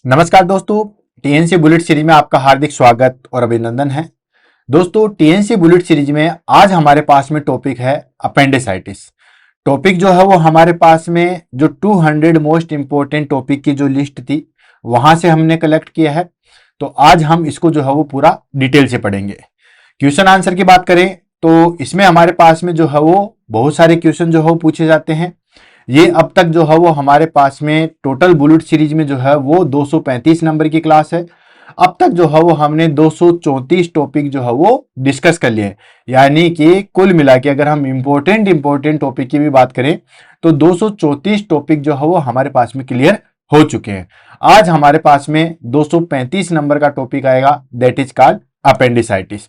नमस्कार दोस्तों, TNC bullet series में आपका हार्दिक स्वागत और अभिनंदन है। दोस्तों, टीएनसी बुलेट सीरीज में आज हमारे पास में टॉपिक है अपेंडिसाइटिस। टॉपिक जो है वो हमारे पास में जो 200 मोस्ट इंपोर्टेंट टॉपिक की जो लिस्ट थी वहां से हमने कलेक्ट किया है। तो आज हम इसको जो है वो पूरा डिटेल से पढ़ेंगे। क्वेश्चन आंसर की बात करें तो इसमें हमारे पास में जो है वो बहुत सारे क्वेश्चन जो है वो पूछे जाते हैं। ये अब तक जो है वो हमारे पास में टोटल बुलेट सीरीज में जो है वो 235 नंबर की क्लास है। अब तक जो है वो हमने 234 टॉपिक जो है वो डिस्कस कर लिए हैं। यानी कि कुल मिला के अगर हम इंपॉर्टेंट टॉपिक की भी बात करें तो 234 टॉपिक जो है वो हमारे पास में क्लियर हो चुके हैं। आज हमारे पास में 235 नंबर का टॉपिक आएगा, that is called appendicitis.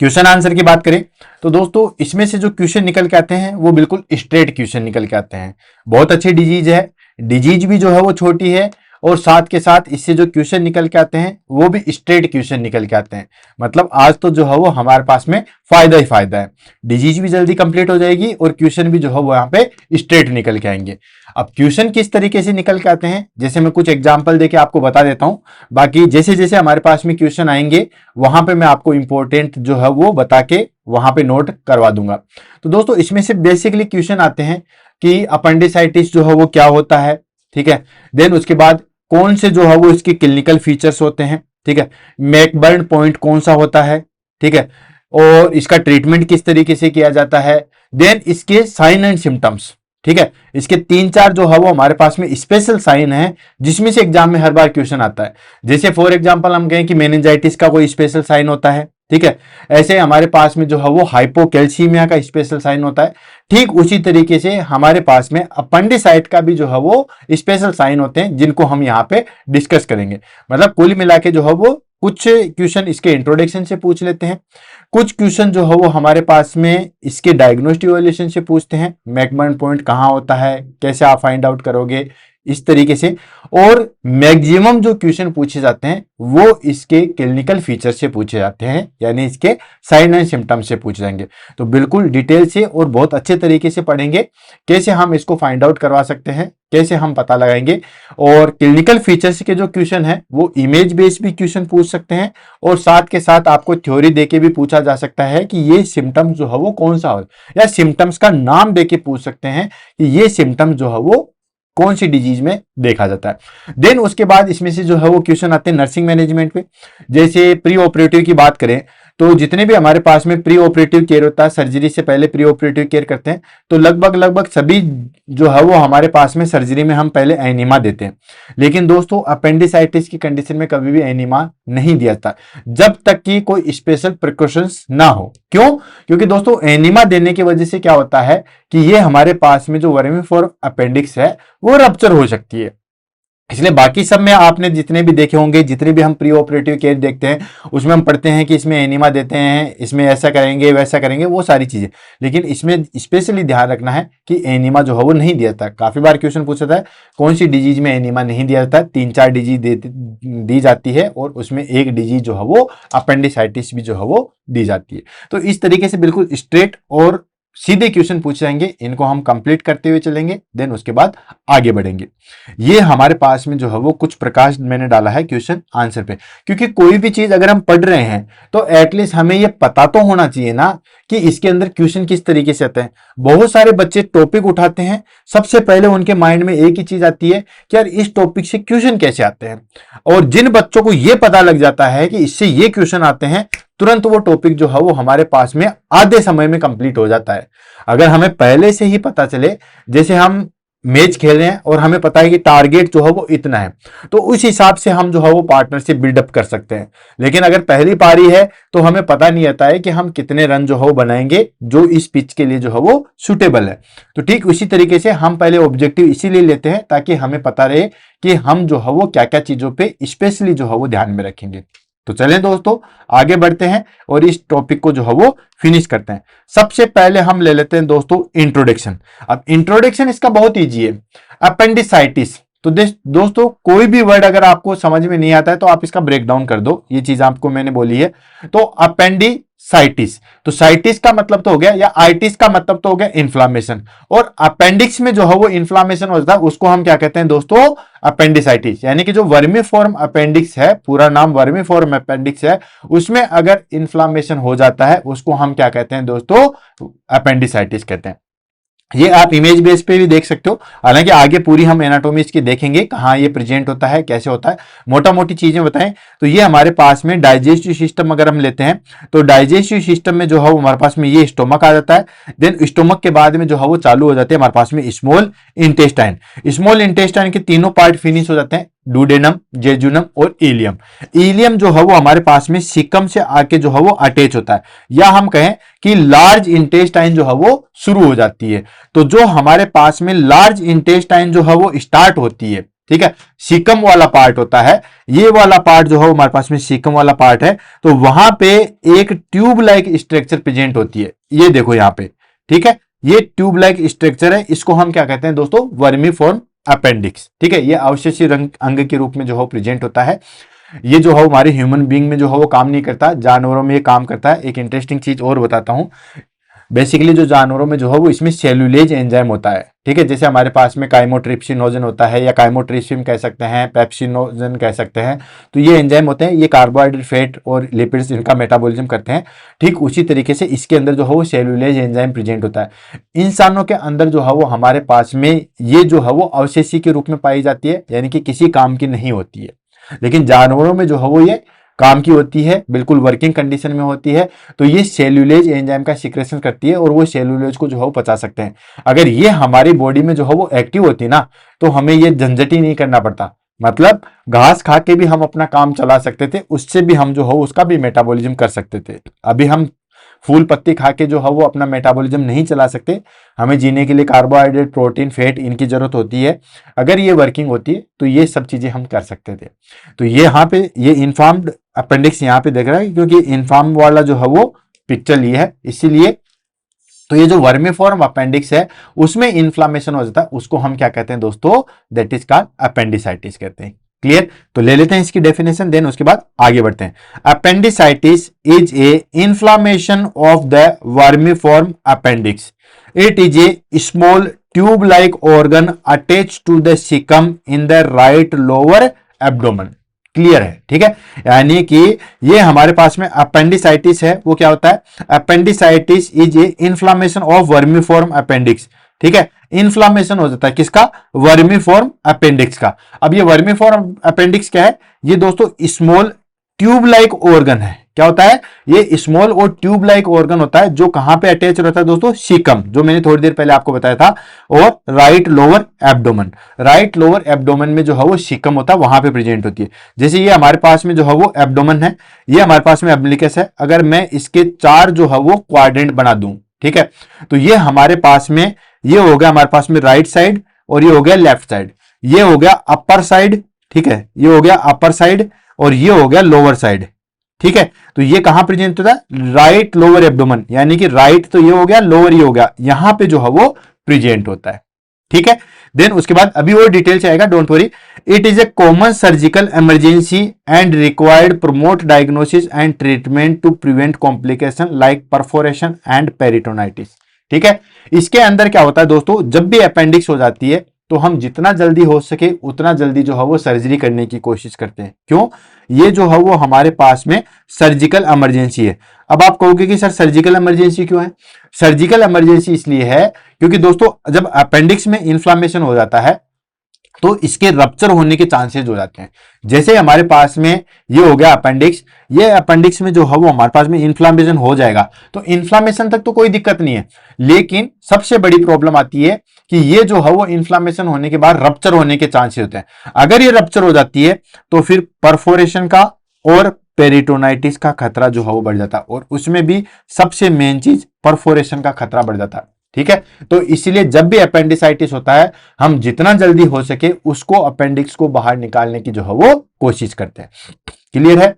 Question answer की बात करें तो दोस्तों इसमें से जो क्वेश्चन निकल के आते हैं वो बिल्कुल स्ट्रेट क्वेश्चन निकल के आते हैं। बहुत अच्छी डिजीज है, डिजीज भी जो है वो छोटी है और साथ के साथ इससे जो क्वेश्चन निकल के आते हैं वो भी स्ट्रेट क्वेश्चन निकल के आते हैं। मतलब आज तो जो है वो हमारे पास में फायदा ही फायदा है। डिजीज भी जल्दी कंप्लीट हो जाएगी और क्वेश्चन भी जो है वो यहाँ पे स्ट्रेट निकल के आएंगे। अब क्वेश्चन किस तरीके से निकल के आते हैं, जैसे मैं कुछ एग्जांपल देके आपको बता देता हूं। बाकी जैसे जैसे हमारे पास में क्वेश्चन आएंगे वहां पे मैं आपको इंपॉर्टेंट जो है वो बता के वहां पे नोट करवा दूंगा। तो दोस्तों इसमें से बेसिकली क्वेश्चन आते हैं कि अपेंडिसाइटिस जो है वो क्या होता है, ठीक है। देन उसके बाद कौन से जो है वो इसके क्लिनिकल फीचर्स होते हैं, ठीक है। मैकबर्न पॉइंट कौन सा होता है, ठीक है। और इसका ट्रीटमेंट किस तरीके से किया जाता है। देन इसके साइन एंड सिम्टम्स, ठीक है। इसके 3-4 जो है वो हमारे पास में स्पेशल साइन है जिसमें से एग्जाम में हर बार क्वेश्चन आता है। जैसे फॉर एग्जांपल हम कहें कि मेनिंजाइटिस का कोई स्पेशल साइन होता है, ठीक है। ऐसे हमारे पास में जो है वो हाइपोकैल्सीमिया का स्पेशल साइन होता है। ठीक उसी तरीके से हमारे पास में अपेंडिसाइट का भी जो है वो स्पेशल साइन होते हैं जिनको हम यहाँ पे डिस्कस करेंगे। मतलब कुल मिला के जो है वो कुछ क्वेश्चन इसके इंट्रोडक्शन से पूछ लेते हैं, कुछ क्वेश्चन जो है वो हमारे पास में इसके डायग्नोस्टिक इवैल्यूएशन से पूछते हैं। मैकबर्न पॉइंट कहाँ होता है, कैसे आप फाइंड आउट करोगे, इस तरीके से। और मैक्सिमम जो क्वेश्चन पूछे जाते हैं वो इसके क्लिनिकल फीचर से पूछे जाते हैं, यानी इसके साइन एंड सिम्टम से पूछे जाएंगे। तो बिल्कुल डिटेल से और बहुत अच्छे तरीके से पढ़ेंगे कैसे हम इसको फाइंड आउट करवा सकते हैं, कैसे हम पता लगाएंगे। और क्लिनिकल फीचर्स के जो क्वेश्चन है वो इमेज बेस्ड भी क्वेश्चन पूछ सकते हैं और साथ के साथ आपको थ्योरी देके भी पूछा जा सकता है कि ये सिम्टम्स जो है वो कौन सा हो, या सिम्टम्स का नाम देके पूछ सकते हैं कि ये सिम्टम्स जो है वो कौन सी डिजीज में देखा जाता है। देन उसके बाद इसमें से जो है वो क्वेश्चन आते हैं नर्सिंग मैनेजमेंट पे। जैसे प्री ऑपरेटिव की बात करें तो जितने भी हमारे पास में प्री ऑपरेटिव केयर होता है, सर्जरी से पहले प्री ऑपरेटिव केयर करते हैं, तो लगभग सभी जो है वो हमारे पास में सर्जरी में हम पहले एनिमा देते हैं। लेकिन दोस्तों अपेंडिसाइटिस की कंडीशन में कभी भी एनिमा नहीं दिया जाता जब तक कि कोई स्पेशल प्रिकॉशंस ना हो। क्यों? क्योंकि दोस्तों एनिमा देने की वजह से क्या होता है कि ये हमारे पास में जो वर्मीफोरम अपेंडिक्स है वो रप्चर हो सकती है। इसलिए बाकी सब में आपने जितने भी देखे होंगे, जितने भी हम प्री ऑपरेटिव केयर देखते हैं उसमें हम पढ़ते हैं कि इसमें एनिमा देते हैं, इसमें ऐसा करेंगे वैसा करेंगे, वो सारी चीजें। लेकिन इसमें स्पेशली ध्यान रखना है कि एनिमा जो है वो नहीं दिया जाता। काफी बार क्वेश्चन पूछा था कौन सी डिजीज में एनिमा नहीं दिया जाता। 3-4 डिजीज दी जाती है और उसमें एक डिजीज जो है वो अपेंडिसाइटिस भी जो है वो दी जाती है। तो इस तरीके से बिल्कुल स्ट्रेट और सीधे क्वेश्चन पूछ जाएंगे, इनको हम कंप्लीट करते हुए चलेंगे, देन उसके बाद आगे बढ़ेंगे। ये हमारे पास में जो है वो कुछ प्रकाश मैंने डाला है क्वेश्चन आंसर पे, क्योंकि कोई भी चीज अगर हम पढ़ रहे हैं तो एटलीस्ट हमें ये पता तो होना चाहिए ना कि इसके अंदर क्वेश्चन किस तरीके से आते हैं। बहुत सारे बच्चे टॉपिक उठाते हैं, सबसे पहले उनके माइंड में एक ही चीज आती है कि यार इस टॉपिक से क्वेश्चन कैसे आते हैं। और जिन बच्चों को ये पता लग जाता है कि इससे ये क्वेश्चन आते हैं, तुरंत वो टॉपिक जो है वो हमारे पास में आधे समय में कंप्लीट हो जाता है। अगर हमें पहले से ही पता चले, जैसे हम मैच खेल रहे हैं और हमें पता है कि टारगेट जो है वो इतना है, तो उस हिसाब से हम जो है वो पार्टनरशिप बिल्डअप कर सकते हैं। लेकिन अगर पहली पारी है तो हमें पता नहीं आता है कि हम कितने रन जो है वो बनाएंगे जो इस पिच के लिए जो है वो सुटेबल है। तो ठीक उसी तरीके से हम पहले ऑब्जेक्टिव इसीलिए लेते हैं ताकि हमें पता रहे कि हम जो है वो क्या क्या चीजों पे स्पेशली जो है वो ध्यान में रखेंगे। तो चलें दोस्तों आगे बढ़ते हैं और इस टॉपिक को जो है वो फिनिश करते हैं। सबसे पहले हम ले लेते हैं दोस्तों इंट्रोडक्शन। अब इंट्रोडक्शन इसका बहुत इजी है। अपेंडिसाइटिस, तो दोस्तों कोई भी वर्ड अगर आपको समझ में नहीं आता है तो आप इसका ब्रेक डाउन कर दो, ये चीज आपको मैंने बोली है। तो अपेंडिसाइटिस, तो साइटिस का मतलब तो हो गया, या आइटिस का मतलब तो हो गया इन्फ्लामेशन, और अपेंडिक्स में जो है वो इन्फ्लामेशन होता है उसको हम क्या कहते हैं दोस्तों, अपेंडिसाइटिस। यानी कि जो वर्मीफॉर्म अपेंडिक्स है, पूरा नाम वर्मीफॉर्म अपेंडिक्स है, उसमें अगर इन्फ्लामेशन हो जाता है उसको हम क्या कहते हैं दोस्तों, अपेंडिसाइटिस कहते हैं। ये आप इमेज बेस पे भी देख सकते हो, हालांकि आगे पूरी हम एनाटॉमी इसकी देखेंगे, कहाँ ये प्रेजेंट होता है, कैसे होता है, मोटा मोटी चीजें बताएं। तो ये हमारे पास में डाइजेस्टिव सिस्टम अगर हम लेते हैं, तो डाइजेस्टिव सिस्टम में जो है वो हमारे पास में ये स्टोमक आ जाता है। देन स्टोमक के बाद में जो है वो चालू हो जाते हैं हमारे पास में स्मॉल इंटेस्टाइन। स्मॉल इंटेस्टाइन के तीनों पार्ट फिनिश हो जाते हैं, डुडेनम, जेजुनम और इलियम। इलियम जो है वो हमारे पास में सीकम से आके जो है वो अटैच होता है, या हम कहें कि लार्ज इंटेस्टाइन जो है वो शुरू हो जाती है। तो जो हमारे पास में लार्ज इंटेस्टाइन जो है वो स्टार्ट होती है, ठीक है, सीकम वाला पार्ट होता है, ये वाला पार्ट जो है हमारे पास में सीकम वाला पार्ट है। तो वहां पे एक ट्यूब लाइक स्ट्रक्चर प्रेजेंट होती है, ये देखो यहां पे, ठीक है, ये ट्यूब लाइक स्ट्रक्चर है, इसको हम क्या कहते हैं दोस्तों, वर्मीफॉर्म अपेंडिक्स, ठीक है। ये अवशेषीय अंग के रूप में जो है प्रेजेंट होता है। ये जो है हमारे ह्यूमन बीइंग में जो है वो काम नहीं करता, जानवरों में ये काम करता है। एक इंटरेस्टिंग चीज और बताता हूं, बेसिकली जो जानवरों में जो है वो इसमें सेल्यूलेज एंजाइम होता है, ठीक है। जैसे हमारे पास में काइमोट्रिप्सिनोजन होता है, या काइमोट्रिप्सिन कह सकते हैं, पेप्सिनोजन कह सकते हैं। तो ये एंजाइम होते हैं, ये कार्बोहाइड्रेट, फैट और लिपिड्स इनका मेटाबॉलिज्म करते हैं। ठीक उसी तरीके से इसके अंदर जो है वो सेल्यूलेज एंजाइम प्रेजेंट होता है। इंसानों के अंदर जो है वो हमारे पास में ये जो है वो अवशेषी के रूप में पाई जाती है, यानी कि किसी काम की नहीं होती है। लेकिन जानवरों में जो है वो ये काम की होती है, बिल्कुल वर्किंग कंडीशन में होती है। तो ये सेल्यूलेज एंजाइम का सिक्रेशन करती है और वो सेल्यूलेज को जो है वो पचा सकते हैं। अगर ये हमारी बॉडी में जो है वो एक्टिव होती ना, तो हमें ये झंझट ही नहीं करना पड़ता। मतलब घास खा के भी हम अपना काम चला सकते थे, उससे भी हम जो हो उसका भी मेटाबॉलिज्म कर सकते थे। अभी हम फूल पत्ती खा के जो है वो अपना मेटाबॉलिज्म नहीं चला सकते, हमें जीने के लिए कार्बोहाइड्रेट, प्रोटीन, फैट इनकी जरूरत होती है। अगर ये वर्किंग होती है तो ये सब चीजें हम कर सकते थे। तो ये यहाँ पे ये इन्फॉर्म्ड अपेंडिक्स यहाँ पे देख रहा है, क्योंकि इन्फॉर्म वाला जो है वो पिक्चर ली है इसीलिए। तो ये जो वर्मीफॉर्म अपेंडिक्स है उसमें इन्फ्लामेशन हो जाता है, उसको हम क्या कहते हैं दोस्तों, दैट इज कॉल्ड अपेंडिसाइटिस कहते हैं। क्लियर? तो ले लेते हैं इसकी डेफिनेशन, देन उसके बाद आगे बढ़ते हैं। Appendicitis is a inflammation of the vermiform appendix. It is a small tube like organ attach to the caecum in the right lower abdomen. Clear है? ठीक है, यानी कि ये हमारे पास में अपेंडिसाइटिस है, वो क्या होता है, appendicitis is a inflammation of vermiform appendix. ठीक है, इन्फ्लामेशन हो जाता है किसका, वर्मीफॉर्म अपेंडिक्स का। अब ये वर्मीफॉर्म अपेंडिक्स क्या है, ये दोस्तों स्मॉल ट्यूब लाइक ऑर्गन है। क्या होता है, ये स्मॉल और ट्यूब लाइक ऑर्गन होता है, जो कहां पे अटैच रहता है दोस्तों, सीकम, जो मैंने थोड़ी देर पहले आपको बताया था, और right lower abdomen. Right lower abdomen में जो है वो सीकम होता है, वहां पे प्रेजेंट होती है। जैसे ये हमारे पास में जो है वो एब्डोमेन है, ये हमारे पास में एब्लिकस है। अगर मैं इसके चार जो है वो क्वाड्रेंट बना दूं, ठीक है, तो ये हमारे पास में ये हो गया हमारे पास में राइट साइड, और ये हो गया लेफ्ट साइड, ये हो गया अपर साइड, ठीक है, ये हो गया अपर साइड, और ये हो गया लोअर साइड। ठीक है, तो ये कहां प्रेजेंट होता है, राइट लोअर एब्डोमेन, यानी कि राइट तो ये हो गया, लोअर ये हो गया, यहां पे जो है वो प्रेजेंट होता है। ठीक है, देन उसके बाद अभी और डिटेल से आएगा, don't worry. It is a common surgical emergency and required prompt diagnosis and treatment to prevent complication like perforation and peritonitis. ठीक है, इसके अंदर क्या होता है दोस्तों, जब भी अपेंडिक्स हो जाती है तो हम जितना जल्दी हो सके उतना जल्दी जो है वो सर्जरी करने की कोशिश करते हैं। क्यों, ये जो है वो हमारे पास में सर्जिकल इमरजेंसी है। अब आप कहोगे कि सर सर्जिकल इमरजेंसी क्यों है, सर्जिकल इमरजेंसी इसलिए है क्योंकि दोस्तों जब अपेंडिक्स में इन्फ्लामेशन हो जाता है तो इसके रप्चर होने के चांसेस हो जाते हैं। जैसे हमारे पास में ये हो गया अपेंडिक्स, ये अपेंडिक्स में जो है वो हमारे पास में इन्फ्लामेशन हो जाएगा, तो इन्फ्लामेशन तक तो कोई दिक्कत नहीं है, लेकिन सबसे बड़ी प्रॉब्लम आती है कि ये जो है वो इन्फ्लामेशन होने के बाद रप्चर होने के चांसेस होते हैं। अगर ये रप्चर हो जाती है तो फिर परफोरेशन का और पेरिटोनाइटिस का खतरा जो है वो बढ़ जाता है, और उसमें भी सबसे मेन चीज परफोरेशन का खतरा बढ़ जाता है। ठीक है, तो इसीलिए जब भी अपेंडिसाइटिस होता है हम जितना जल्दी हो सके उसको अपेंडिक्स को बाहर निकालने की जो है वो कोशिश करते हैं। क्लियर है?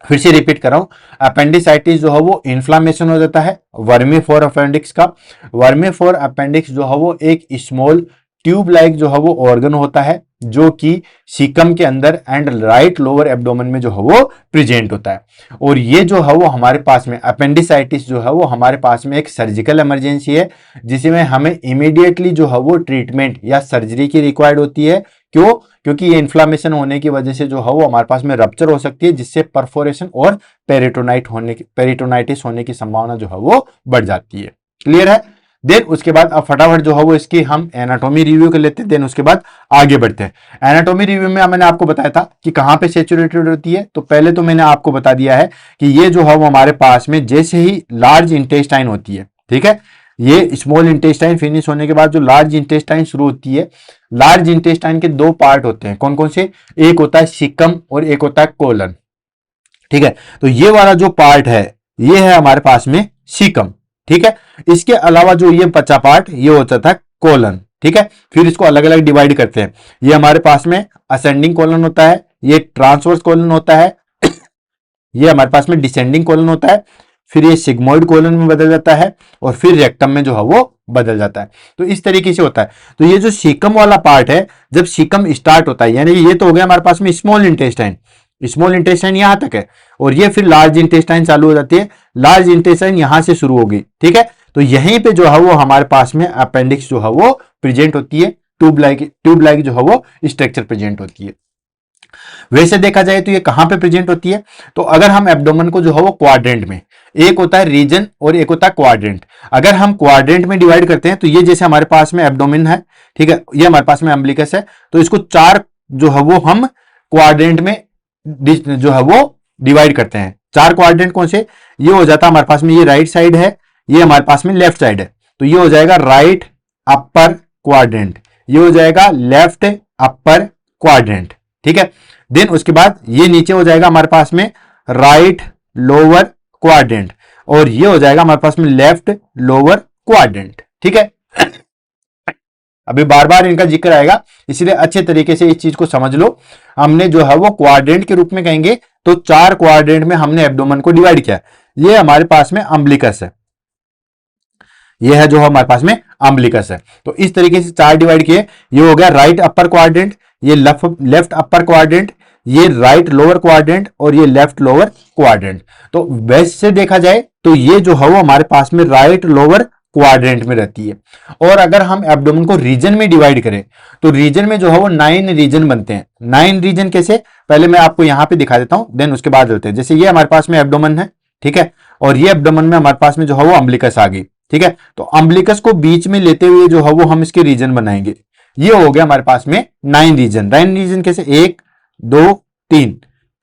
फिर से रिपीट कर रहा हूं, अपेंडिसाइटिस जो है वो इन्फ्लामेशन हो जाता है वर्मीफॉर्म अपेंडिक्स का। वर्मीफॉर्म अपेंडिक्स जो है वो एक स्मॉल ट्यूब लाइक जो है वो ऑर्गन होता है जो कि सीकम के अंदर एंड राइट लोअर एब्डोमेन में जो है वो प्रेजेंट होता है। और ये जो है वो हमारे पास में अपेंडिसाइटिस जो है वो हमारे पास में एक सर्जिकल इमरजेंसी है, जिसमें हमें इमीडिएटली जो है वो ट्रीटमेंट या सर्जरी की रिक्वायर्ड होती है। क्यों? क्योंकि ये इन्फ्लामेशन होने की वजह से जो है वो हमारे पास में रप्चर हो सकती है, जिससे परफोरेशन और पेरिटोनाइटिस होने की संभावना जो है वो बढ़ जाती है। क्लियर है? देन उसके बाद अब फटाफट जो है वो इसकी हम एनाटॉमी रिव्यू कर लेते हैं, देन उसके बाद आगे बढ़ते हैं। एनाटॉमी रिव्यू में मैंने आपको बताया था कि कहां पे सेचुरेटेड होती है। तो पहले तो मैंने आपको बता दिया है कि ये जो है वो हमारे पास में जैसे ही लार्ज इंटेस्टाइन होती है, ठीक है, ये स्मॉल इंटेस्टाइन फिनिश होने के बाद जो लार्ज इंटेस्टाइन शुरू होती है, लार्ज इंटेस्टाइन के दो पार्ट होते हैं। कौन कौन से? एक होता है सीकम और एक होता है कोलन। ठीक है, तो ये वाला जो पार्ट है ये है हमारे पास में सीकम। ठीक है, इसके अलावा जो ये बचा पार्ट ये होता था कोलन। ठीक है, फिर इसको अलग अलग डिवाइड करते हैं। ये हमारे पास में असेंडिंग कोलन होता है, ये ट्रांसवर्स कोलन होता है, ये हमारे पास में डिसेंडिंग कोलन होता है, फिर ये सिग्मोइड कोलन में बदल जाता है और फिर रेक्टम में जो है वो बदल जाता है। तो इस तरीके से होता है। तो ये जो सीकम वाला पार्ट है, जब सीकम स्टार्ट होता है, यानी ये तो हो गया हमारे पास में स्मॉल इंटेस्टाइन, स्मॉल इंटेस्टाइन यहां तक है, और ये फिर लार्ज इंटेस्टाइन चालू हो जाती है, लार्ज इंटेस्टाइन यहां से शुरू होगी। ठीक है, तो यहीं पे जो है वो हमारे पास में अपेंडिक्स जो है वो प्रेजेंट होती है, ट्यूब लाइक जो है वो स्ट्रक्चर प्रेजेंट होती है। वैसे देखा जाए तो ये कहां पे प्रेजेंट होती है? तो अगर हम एब्डोमेन को जो है वो क्वाड्रेंट में, एक होता है रीजन और एक होता है क्वाड्रेंट, अगर हम क्वाड्रेंट में डिवाइड करते हैं तो ये जैसे हमारे पास में एब्डोमेन है, ठीक है, ये हमारे पास में अम्बिलिकस है, तो इसको चार जो है वो हम क्वाड्रेंट में जो है वो डिवाइड करते हैं। चार क्वाड्रेंट कौन से? ये हो जाता है हमारे पास में, ये राइट साइड है, ये हमारे पास में लेफ्ट साइड है, तो ये हो जाएगा राइट अपर क्वाड्रेंट, ये हो जाएगा लेफ्ट अपर क्वाड्रेंट। ठीक है, देन उसके बाद ये नीचे हो जाएगा हमारे पास में राइट लोअर क्वाड्रेंट, और ये हो जाएगा हमारे पास में लेफ्ट लोअर क्वाड्रेंट। ठीक है, अभी बार बार इनका जिक्र आएगा, इसलिए अच्छे तरीके से इस चीज को समझ लो। हमने जो है वो क्वाड्रेंट के रूप में कहेंगे तो चार क्वाड्रेंट में हमने एब्डोमेन को डिवाइड किया। ये हमारे पास में अम्बिलिकस है, ये है जो हमारे पास में अम्बिलिकस है। तो इस तरीके से चार डिवाइड किए, ये हो गया राइट अपर क्वाड्रेंट, ये लेफ्ट अपर क्वाड्रेंट, ये राइट लोअर क्वाड्रेंट और ये लेफ्ट लोअर क्वाड्रेंट। तो वैसे देखा जाए तो ये जो है वो हमारे पास में राइट लोअर क्वाड्रेंट में रहती है। और अगर हम एब्डोमेन को रीजन में डिवाइड करें तो रीजन में जो है वो 9 रीजन बनते हैं। 9 रीजन कैसे? पहले मैं आपको यहां पे दिखा देता हूं, देन उसके बाद लेते हैं। जैसे ये हमारे पास में एब्डोमेन है, ठीक है, और ये एब्डोमेन में हमारे पास में जो है वो अम्बिलिकस आ गई। ठीक है, तो अम्बिलिकस को बीच में लेते हुए जो है वो हम इसके रीजन बनाएंगे। ये हो गया हमारे पास में 9 रीजन। 9 रीजन कैसे? 1 2 3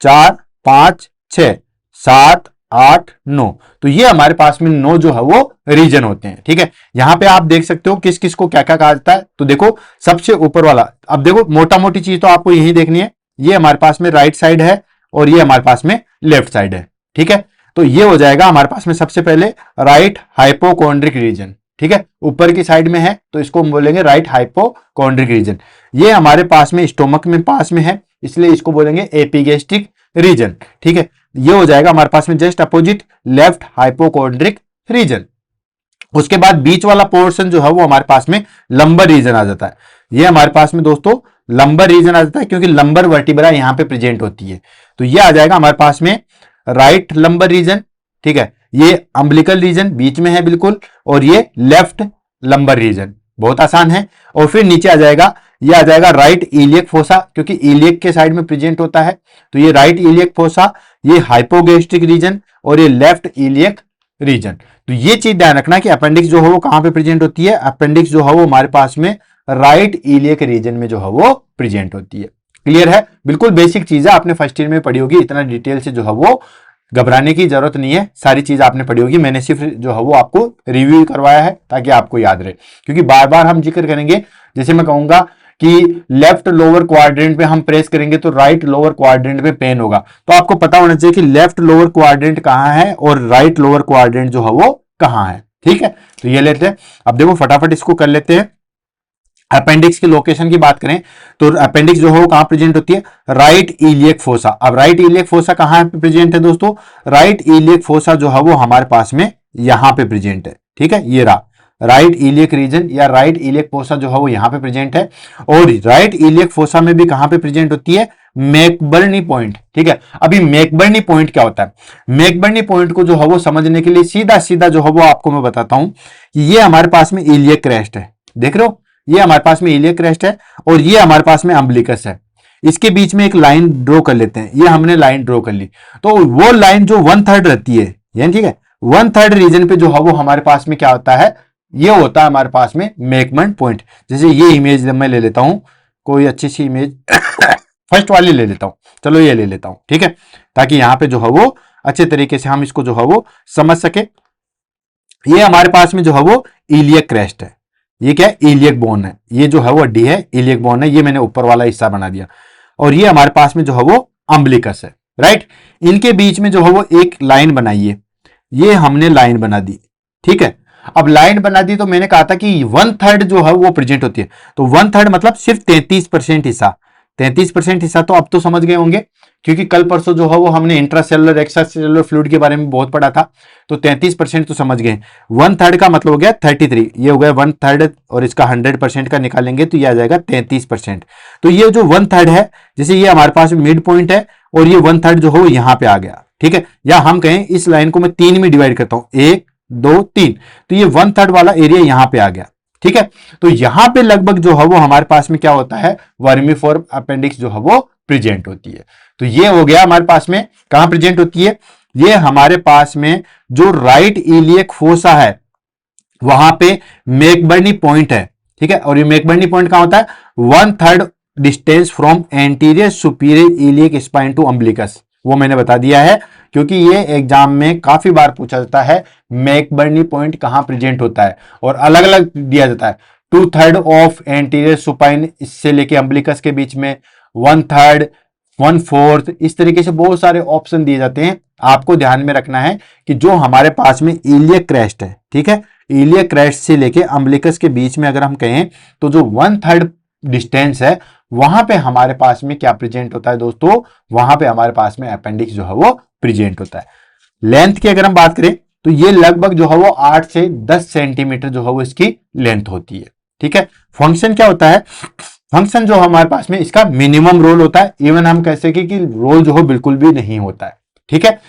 4 5 6 7 8 9, तो ये हमारे पास में 9 जो है वो रीजन होते हैं। ठीक है, यहां पे आप देख सकते हो किस किस को क्या क्या कहा जाता है। तो देखो सबसे ऊपर वाला, अब देखो मोटा मोटी चीज तो आपको यही देखनी है, ये हमारे पास में राइट साइड है और ये हमारे पास में लेफ्ट साइड है। ठीक है, तो ये हो जाएगा हमारे पास में सबसे पहले राइट हाइपोकॉन्ड्रिक रीजन। ठीक है, ऊपर की साइड में है तो इसको हम बोलेंगे राइट हाइपोकॉन्ड्रिक रीजन। ये हमारे पास में स्टोमक में पास में है, इसलिए इसको बोलेंगे एपिगैस्ट्रिक रीजन। ठीक है, ये हो जाएगा हमारे पास में just opposite left hypochondriac region. उसके बाद बीच वाला पोर्शन जो है वो हमारे पास में लंबर रीजन आ जाता है। ये हमारे पास में दोस्तों लंबर रीजन आ जाता है, क्योंकि लंबर वर्टिब्रा यहां पे प्रेजेंट होती है। तो ये आ जाएगा हमारे पास में राइट लंबर रीजन। ठीक है, ये अम्बिलिकल रीजन बीच में है बिल्कुल, और ये लेफ्ट लंबर रीजन, बहुत आसान है। और फिर नीचे आ जाएगा, ये आ जाएगा राइट इलियक फोसा, क्योंकि इलियक के साइड में प्रेजेंट होता है, तो ये राइट इलियक फोसा, ये हाइपोगैस्ट्रिक रीजन और ये लेफ्ट इलियक रीजन। तो ये चीज ध्यान रखना कि अपेंडिक्स जो है वो कहां पे प्रेजेंट होती है। अपेंडिक्स जो है वो हमारे पास में राइट इलियक रीजन में जो है वो प्रेजेंट होती है। क्लियर है? बिल्कुल बेसिक चीज है, आपने फर्स्ट ईयर में पढ़ी होगी, इतना डिटेल से जो है वो घबराने की जरूरत नहीं है, सारी चीज आपने पढ़ी होगी। मैंने सिर्फ जो है वो आपको रिव्यू करवाया है ताकि आपको याद रहे, क्योंकि बार बार हम जिक्र करेंगे। जैसे मैं कहूंगा कि लेफ्ट लोअर क्वाड्रेंट पे हम प्रेस करेंगे तो राइट लोअर क्वाड्रेंट में पेन होगा, तो आपको पता होना चाहिए कि लेफ्ट लोअर क्वाड्रेंट कहां है और राइट लोअर क्वाड्रेंट जो है वो कहां है। ठीक है, तो ये लेते हैं। अब देखो फटाफट इसको कर लेते हैं। अपेंडिक्स की लोकेशन की बात करें तो अपेंडिक्स जो है वो कहां प्रेजेंट होती है? Right iliac fossa. अब राइट इलियक फोसा कहां पे प्रेजेंट है दोस्तों? राइट इलियक फोसा जो है वो हमारे पास में यहां पे प्रेजेंट है। ठीक है, ये रहा राइट इलियक रीजन या राइट इलियक फोसा जो है वो यहाँ पे प्रेजेंट है, और राइट इलियक फोसा में भी कहां पे प्रेजेंट होती है, मैकबर्नी पॉइंट। ठीक है, अभी मैकबर्नी पॉइंट क्या होता है, मैकबर्नी पॉइंट को जो है वो समझने के लिए सीधा सीधा जो है वो आपको मैं बताता हूं कि ये हमारे पास में इलियक क्रेस्ट है, देख रहे हो, ये हमारे पास में इलियक क्रेस्ट है और ये हमारे पास में अम्बिलिकस है। इसके बीच में एक लाइन ड्रॉ कर लेते हैं, ये हमने लाइन ड्रॉ कर ली, तो वो लाइन जो 1/3 रहती है, यानी ठीक है 1/3 रीजन पे जो है वो हमारे पास में क्या होता है, ये होता है हमारे पास में मैकबर्न पॉइंट। जैसे ये इमेज मैं ले लेता हूं, कोई अच्छी सी इमेज फर्स्ट वाली ले लेता हूं, चलो ये ले लेता हूं, ठीक है, ताकि यहां पे जो है वो अच्छे तरीके से हम इसको जो है वो समझ सके। ये हमारे पास में जो है वो इलियक क्रेस्ट है, ये क्या है, इलियक बोन है, ये जो है वो डी है, इलियक बोन है, ये मैंने ऊपर वाला हिस्सा बना दिया, और ये हमारे पास में जो है वो अम्बिलिकस है, राइट। इनके बीच में जो है वो एक लाइन बनाइए, ये हमने लाइन बना दी, ठीक है। अब लाइन बना दी तो मैंने कहा था कि 1/3 जो है वो प्रेजेंट होती है, तो 1/3 मतलब सिर्फ 33% हिस्सा, 33% हिस्सा तो अब तो समझ गए होंगे, क्योंकि कल परसों जो है वो हमने इंट्रासेलुलर एक्स्ट्रासेलुलर फ्लूइड के बारे में बहुत पढ़ा था, तो 33% तो समझ गए। 1/3 का मतलब हो गया 33, ये हो गया 1/3, और इसका 100% का निकालेंगे तो ये आ जाएगा 33%। तो ये जो 1/3 है, जैसे ये हमारे पास मिड पॉइंट है और ये 1/3 जो है वो यहाँ पे आ गया, ठीक है, या हम कहें इस लाइन को मैं 3 में डिवाइड करता हूं, 1 2 3, तो ये 1/3 वाला एरिया यहां पे आ गया, ठीक है। तो यहां पे लगभग जो है वो हमारे पास में क्या होता है, वर्मीफॉर्म अपेंडिक्स जो है वो प्रेजेंट होती है। तो ये हो गया हमारे पास में कहां प्रेजेंट होती है, ये हमारे पास में जो राइट इलियक फोसा है वहां पे मैकबर्नी पॉइंट है, ठीक है, और ये मैकबर्नी पॉइंट कहां होता है, 1/3 distance from anterior superior iliac spine to umbilicus, वो मैंने बता दिया है, क्योंकि ये एग्जाम में काफी बार पूछा जाता है मैकबर्नी पॉइंट कहां प्रेजेंट होता है, और अलग अलग दिया जाता है, 2/3 ऑफ एंटीरियर सुपाइन इससे लेके अम्बिलिकस के बीच में, 1/3, 1/4, इस तरीके से बहुत सारे ऑप्शन दिए जाते हैं। आपको ध्यान में रखना है कि जो हमारे पास में इलियक क्रेस्ट है, ठीक है, इलियक क्रेस्ट से लेके अम्बिलिकस के बीच में अगर हम कहें तो जो 1/3 डिस्टेंस है वहां पे हमारे पास में क्या प्रेजेंट होता है दोस्तों, वहां पे हमारे पास में अपेंडिक्स जो है वो प्रेजेंट होता है। लेंथ की अगर हम बात करें तो ये लगभग जो है वो 8 से 10 सेंटीमीटर जो है वो इसकी लेंथ होती है, ठीक है। फंक्शन क्या होता है, फंक्शन जो हमारे पास में इसका मिनिमम रोल होता है, इवन हम कह सके कि रोल जो हो बिल्कुल भी नहीं होता है, ठीक है।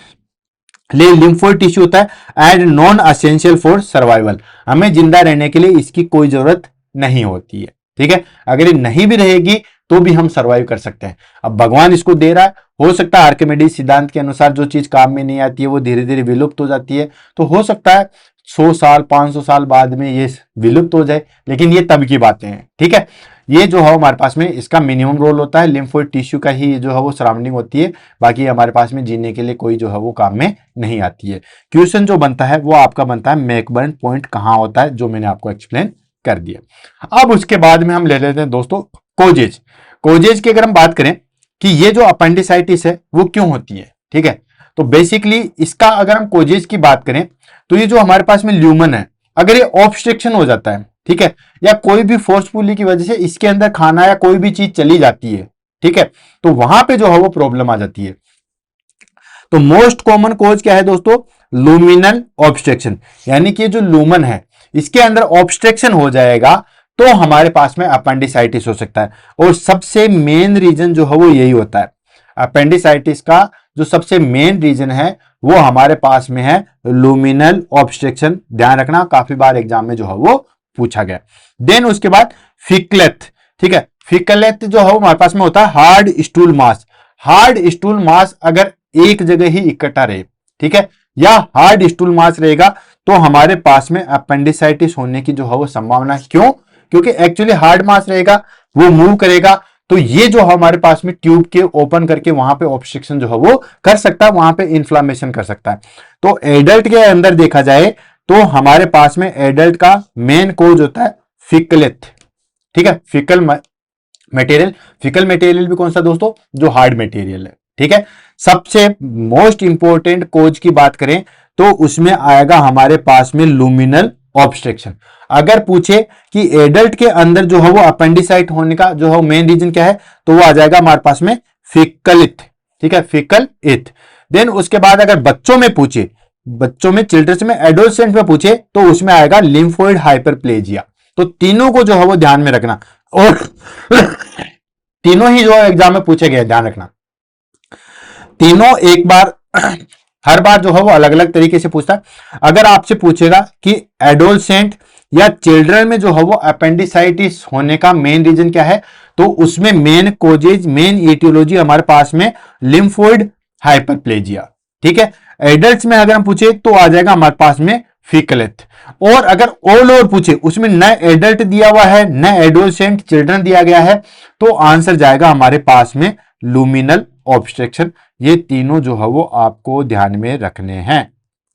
लिम्फोइड टिश्यू होता है and non essential for survival, हमें जिंदा रहने के लिए इसकी कोई जरूरत नहीं होती है, ठीक है। अगर ये नहीं भी रहेगी तो भी हम सर्वाइव कर सकते हैं। अब भगवान इसको दे रहा है, हो सकता है आर्किमिडीज सिद्धांत के अनुसार जो चीज काम में नहीं आती है वो धीरे धीरे विलुप्त हो जाती है, तो हो सकता है 100 साल 500 साल बाद में ये विलुप्त हो जाए, लेकिन ये तब की बातें हैं, ठीक है। ये जो है हमारे पास में इसका मिनिमम रोल होता है, लिम्फोइड टिश्यू का ही जो है वो सराउंडिंग होती है, बाकी हमारे पास में जीने के लिए कोई जो है वो काम में नहीं आती है। क्वेश्चन जो बनता है वो आपका बनता है मैकबर्न पॉइंट कहां होता है, जो मैंने आपको एक्सप्लेन कर दिया। अब उसके बाद में हम ले लेते हैं दोस्तों कोजेज। कोजेज की अगर हम बात करें कि ये जो अपेंडिसाइटिस है वो क्यों होती है, ठीक है, तो बेसिकली इसका अगर हम कोजेज की बात करें तो ये जो हमारे पास में ल्यूमन है, अगर ये ऑब्स्ट्रक्शन हो जाता है, ठीक है, या कोई भी फोर्सफुली की वजह से इसके अंदर खाना या कोई भी चीज चली जाती है, ठीक है, तो वहां पे जो है वो प्रॉब्लम आ जाती है। तो मोस्ट कॉमन कोज क्या है दोस्तों, लूमिनल ऑब्स्ट्रक्शन, यानी कि जो लूमन है इसके अंदर ऑब्स्ट्रक्शन हो जाएगा तो हमारे पास में अपेंडिसाइटिस हो सकता है, और सबसे मेन रीजन जो है वो यही होता है। अपेंडिसाइटिस का जो सबसे मेन रीजन है वो हमारे पास में है लूमिनल ऑब्स्ट्रक्शन, ध्यान रखना काफी बार एग्जाम में जो है वो पूछा गया। देन उसके बाद फिकलेथ, ठीक है, फिकलेथ जो है वो हमारे पास में होता है हार्ड स्टूल मास। हार्ड स्टूल मास अगर एक जगह ही इकट्ठा रहे, ठीक है, या हार्ड स्टूल मास रहेगा तो हमारे पास में अपेंडिसाइटिस होने की जो है वो संभावना, क्यों, क्योंकि एक्चुअली हार्ड मास रहेगा वो मूव करेगा, तो ये जो हमारे पास में ट्यूब के ओपन करके वहां पे ऑब्स्ट्रक्शन जो है वो कर सकता है, वहां पे इन्फ्लामेशन कर सकता है। तो एडल्ट के अंदर देखा जाए तो हमारे पास में एडल्ट का मेन कोज होता है फिकलेथ, ठीक है, फिकल मटेरियल। फिकल मटेरियल भी कौन सा दोस्तों, जो हार्ड मटेरियल है, ठीक है। सबसे मोस्ट इंपॉर्टेंट कोज की बात करें तो उसमें आएगा हमारे पास में लूमिनल ऑब्स्ट्रक्शन। अगर पूछे कि एडल्ट के अंदर जो है वो अपेंडिसाइट होने का जो है मेन रीजन क्या है, तो वो आ जाएगा हमारे पास में फिकल इथ, ठीक है, फिकल इथ। देन उसके बाद अगर बच्चों में पूछे, बच्चों में, चिल्ड्रंस में, एडोलसेंट में पूछे तो उसमें आएगा लिम्फोइड हाइपरप्लेजिया। तो तीनों को जो है वो ध्यान में रखना, और तीनों ही जो है एग्जाम में पूछे गए, ध्यान रखना। तीनों एक बार हर बार जो है वो अलग अलग तरीके से पूछता है। अगर आपसे पूछेगा कि एडोलसेंट या चिल्ड्रन में जो है वो अपेंडिसाइटिस होने का मेन रीजन क्या है, तो उसमें मेन कोजेज, मेन एटियोलॉजी हमारे पास में लिम्फोइड हाइपरप्लेजिया। ठीक है। एडल्ट्स में अगर हम पूछे तो आ जाएगा हमारे पास में फीकलेथ। और अगर ऑल ओवर पूछे, उसमें न एडल्ट दिया हुआ है न एडोलसेंट चिल्ड्रन दिया गया है, तो आंसर जाएगा हमारे पास में लुमिनल ऑब्स्ट्रक्शन। ये तीनों जो है वो आपको ध्यान में रखने हैं।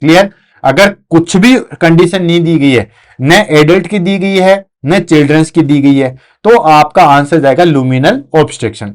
क्लियर। अगर कुछ भी कंडीशन नहीं दी गई है, न एडल्ट की दी गई है न चिल्ड्रंस की दी गई है, तो आपका आंसर जाएगा लुमिनल ऑब्स्ट्रक्शन।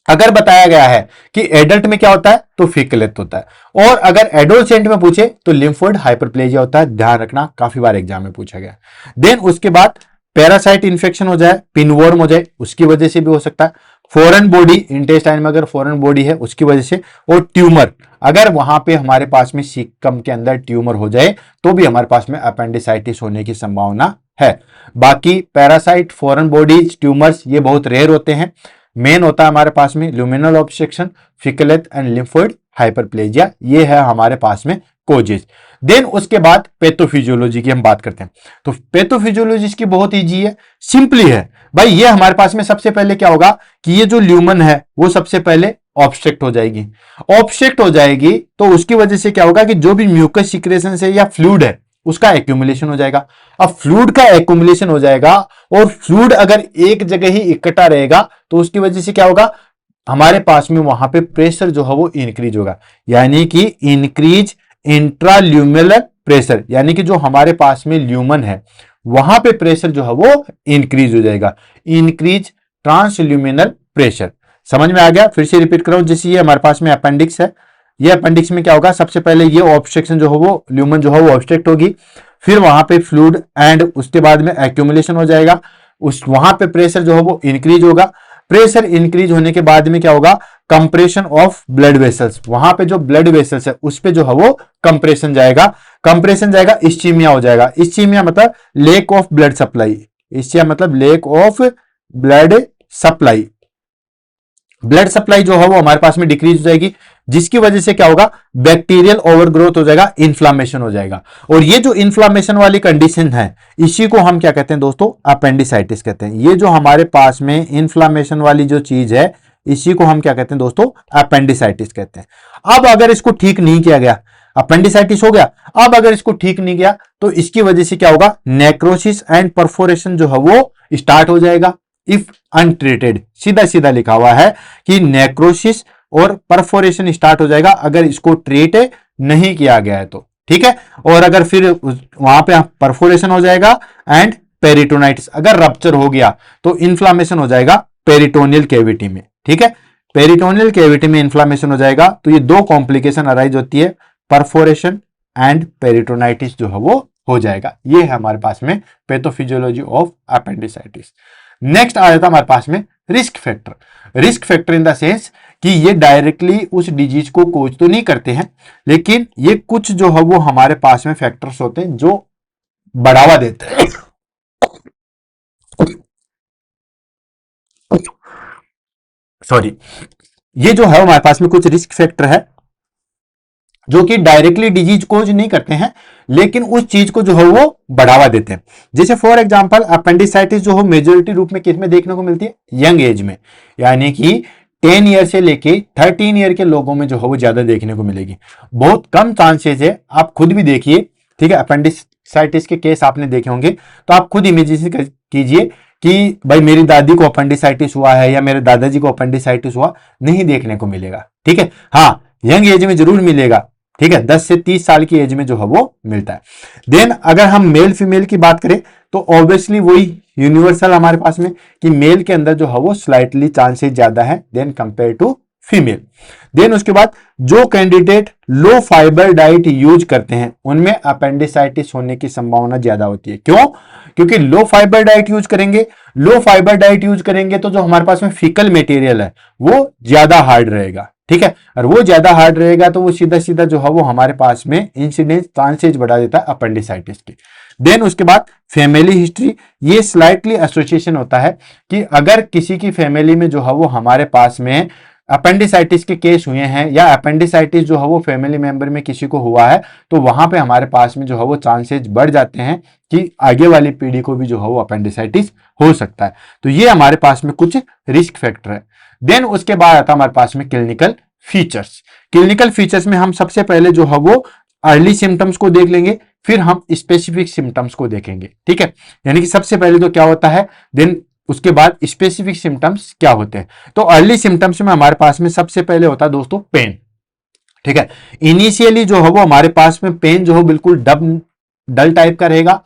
अगर बताया गया है कि एडल्ट में क्या होता है तो फीकलेथ होता है, और अगर एडोलसेंट में पूछे तो लिम्फोइड हाइपरप्लेजिया होता है। ध्यान रखना, काफी बार एग्जाम में पूछा गया। देन उसके बाद पैरासाइट इंफेक्शन हो जाए, पिनवॉर्म हो जाए, उसकी वजह से भी हो सकता है। फॉरेन बॉडी, इंटेस्टाइन में अगर फॉरेन बॉडी है उसकी वजह से, और ट्यूमर, अगर वहां पे हमारे पास में सीकम के अंदर ट्यूमर हो जाए तो भी हमारे पास में अपेंडिसाइटिस होने की संभावना है। बाकी पैरासाइट, फॉरेन बॉडीज, ट्यूमर्स ये बहुत रेयर होते हैं। मेन होता है हमारे पास में लुमिनल ऑब्स्ट्रक्शन, फिकलेथ एंड लिम्फोइड हाइपरप्लेजिया। ये है हमारे पास में कोजेज। देन उसके बाद पैथोफिजियोलॉजी की हम बात करते हैं। तो पैथोफिजियोलॉजी की बहुत इजी है, सिंपली है भाई। ये हमारे पास में सबसे पहले क्या होगा कि ये जो ल्यूमन है वो सबसे पहले ऑब्स्ट्रक्ट हो जाएगी। ऑब्स्ट्रक्ट हो जाएगी तो उसकी वजह से क्या होगा कि जो भी म्यूकस सिक्रेशन है या फ्लूइड है उसका एक्यूमुलेशन हो जाएगा। अब फ्लूइड का एक्यूमुलेशन हो जाएगा, और फ्लूइड अगर एक जगह ही इकट्ठा रहेगा तो उसकी वजह से क्या होगा, हमारे पास में वहां पे प्रेशर जो है वो इंक्रीज होगा, यानी कि इंक्रीज इंट्राल्यूमिनल प्रेशर, यानी कि जो हमारे पास में ल्यूमन है वहां पे प्रेशर जो है वो इंक्रीज हो जाएगा, इंक्रीज ट्रांसल्यूमिनल प्रेशर। समझ में आ गया? फिर से रिपीट कर रहा हूं। जैसे ये हमारे पास में अपेंडिक्स है, ये अपेंडिक्स में क्या होगा, सबसे पहले ये ऑब्स्ट्रक्शन जो है वो ल्यूमन जो है वो ऑब्स्ट्रक्ट होगी, फिर वहां पे फ्लूइड एंड उसके बाद में एक्यूमुलेशन हो जाएगा, उस वहां पे प्रेशर जो है वो इंक्रीज होगा। प्रेशर इंक्रीज होने के बाद में क्या होगा, कंप्रेशन ऑफ ब्लड वेसल्स, वहां पे जो ब्लड वेसल्स है उस पे जो है वो कंप्रेशन जाएगा, कंप्रेशन जाएगा, इस्चीमिया हो जाएगा। इस्चीमिया मतलब लेक ऑफ ब्लड सप्लाई, इस्चिया मतलब lake of blood supply. Blood supply जो है वो हमारे पास में डिक्रीज हो जाएगी, जिसकी वजह से क्या होगा, बैक्टीरियल ओवरग्रोथ हो जाएगा, इन्फ्लामेशन हो जाएगा। और ये जो इन्फ्लामेशन वाली कंडीशन है इसी को हम क्या कहते हैं दोस्तों, अपेंडिसाइटिस कहते हैं। ये जो हमारे पास में इन्फ्लामेशन वाली जो चीज है इसी को हम क्या कहते हैं दोस्तों, अपेंडिसाइटिस कहते हैं। अब अगर इसको ठीक नहीं किया गया, अपेंडिसाइटिस हो गया, अब अगर इसको ठीक नहीं किया तो इसकी वजह से क्या होगा, नेक्रोसिस एंड परफोरेशन जो है वो स्टार्ट हो जाएगा इफ अनट्रीटेड। सीधा सीधा लिखा हुआ है कि नेक्रोसिस और परफोरेशन स्टार्ट हो जाएगा अगर इसको ट्रीट नहीं किया गया है तो। ठीक है। और अगर फिर वहां पे परफोरेशन हो जाएगा एंड पेरिटोनाइटिस, अगर रप्चर हो गया तो इन्फ्लामेशन हो जाएगा पेरिटोनियल कैविटी में। ठीक है। पेरिटोनियल कैविटी में इन्फ्लामेशन हो जाएगा तो ये दो कॉम्प्लिकेशन अराइज होती है, परफोरेशन एंड पेरिटोनाइटिस जो है वो हो जाएगा। ये है हमारे पास में पैथोफिजियोलॉजी ऑफ अपेंडिसाइटिस। नेक्स्ट आ जाता है हमारे पास में risk factor. Risk factor in the sense कि ये डायरेक्टली उस डिजीज को कोज तो नहीं करते हैं, लेकिन ये कुछ जो है वो हमारे पास में फैक्टर्स होते हैं जो बढ़ावा देते हैं। सॉरी, ये जो है हमारे पास में कुछ रिस्क फैक्टर है जो कि डायरेक्टली डिजीज कोज नहीं करते हैं, लेकिन उस चीज को जो है वो बढ़ावा देते हैं। जैसे फॉर एग्जांपल अपेंडिसाइटिस जो है मेजोरिटी रूप में किस में देखने को मिलती है, यंग एज में, यानी कि 10 ईयर से लेके 13 ईयर के लोगों में जो है वो ज्यादा देखने को मिलेगी। बहुत कम चांसेस है, आप खुद भी देखिए। ठीक है। अपेंडिसाइटिस के केस आपने देखे होंगे तो आप खुद इमेजिन कीजिए कि भाई मेरी दादी को अपेंडिसाइटिस हुआ है या मेरे दादाजी को अपेंडिसाइटिस हुआ, नहीं देखने को मिलेगा। ठीक है। हाँ, यंग एज में जरूर मिलेगा। ठीक है। 10 से 30 साल की एज में जो है वो मिलता है। देन अगर हम मेल फीमेल की बात करें तो ऑब्वियसली वही यूनिवर्सल हमारे पास में कि मेल के अंदर जो है वो स्लाइटली चांसेस ज्यादा है then compare to female. Then उसके बाद जो candidate low fibre diet use करते हैं उनमें अपेंडिसाइटिस होने की संभावना ज्यादा होती है। क्यों? क्योंकि लो फाइबर डाइट यूज करेंगे, लो फाइबर डाइट यूज करेंगे तो जो हमारे पास में फीकल मटेरियल है वो ज्यादा हार्ड रहेगा। ठीक है। और वो ज्यादा हार्ड रहेगा तो वो सीधा सीधा जो है वो हमारे पास में इंसिडेंस चांसेज बढ़ा देता है अपेंडिसाइटिस की। देन उसके बाद फैमिली हिस्ट्री, ये स्लाइटली एसोसिएशन होता है कि अगर किसी की फैमिली में जो है वो हमारे पास में अपेंडिसाइटिस के केस हुए हैं या अपेंडिसाइटिस जो है वो फैमिली मेंबर में किसी को हुआ है, तो वहां पे हमारे पास में जो है वो चांसेज बढ़ जाते हैं कि आगे वाली पीढ़ी को भी जो है वो अपेंडिसाइटिस हो सकता है। तो ये हमारे पास में कुछ रिस्क फैक्टर है। देन उसके बाद आता है हमारे पास में क्लिनिकल फीचर्स। क्लिनिकल फीचर्स में हम सबसे पहले जो है वो अर्ली सिम्टम्स को देख लेंगे, फिर हम स्पेसिफिक सिम्टम्स को देखेंगे, ठीक है। यानी कि सबसे पहले तो क्या होता है, देन उसके बाद स्पेसिफिक सिम्टम्स क्या होते हैं। तो अर्ली सिम्टम्स में हमारे पास में सबसे पहले होता है दोस्तों पेन, ठीक है। इनिशियली जो है वो हमारे पास में पेन जो है बिल्कुल डल टाइप का रहेगा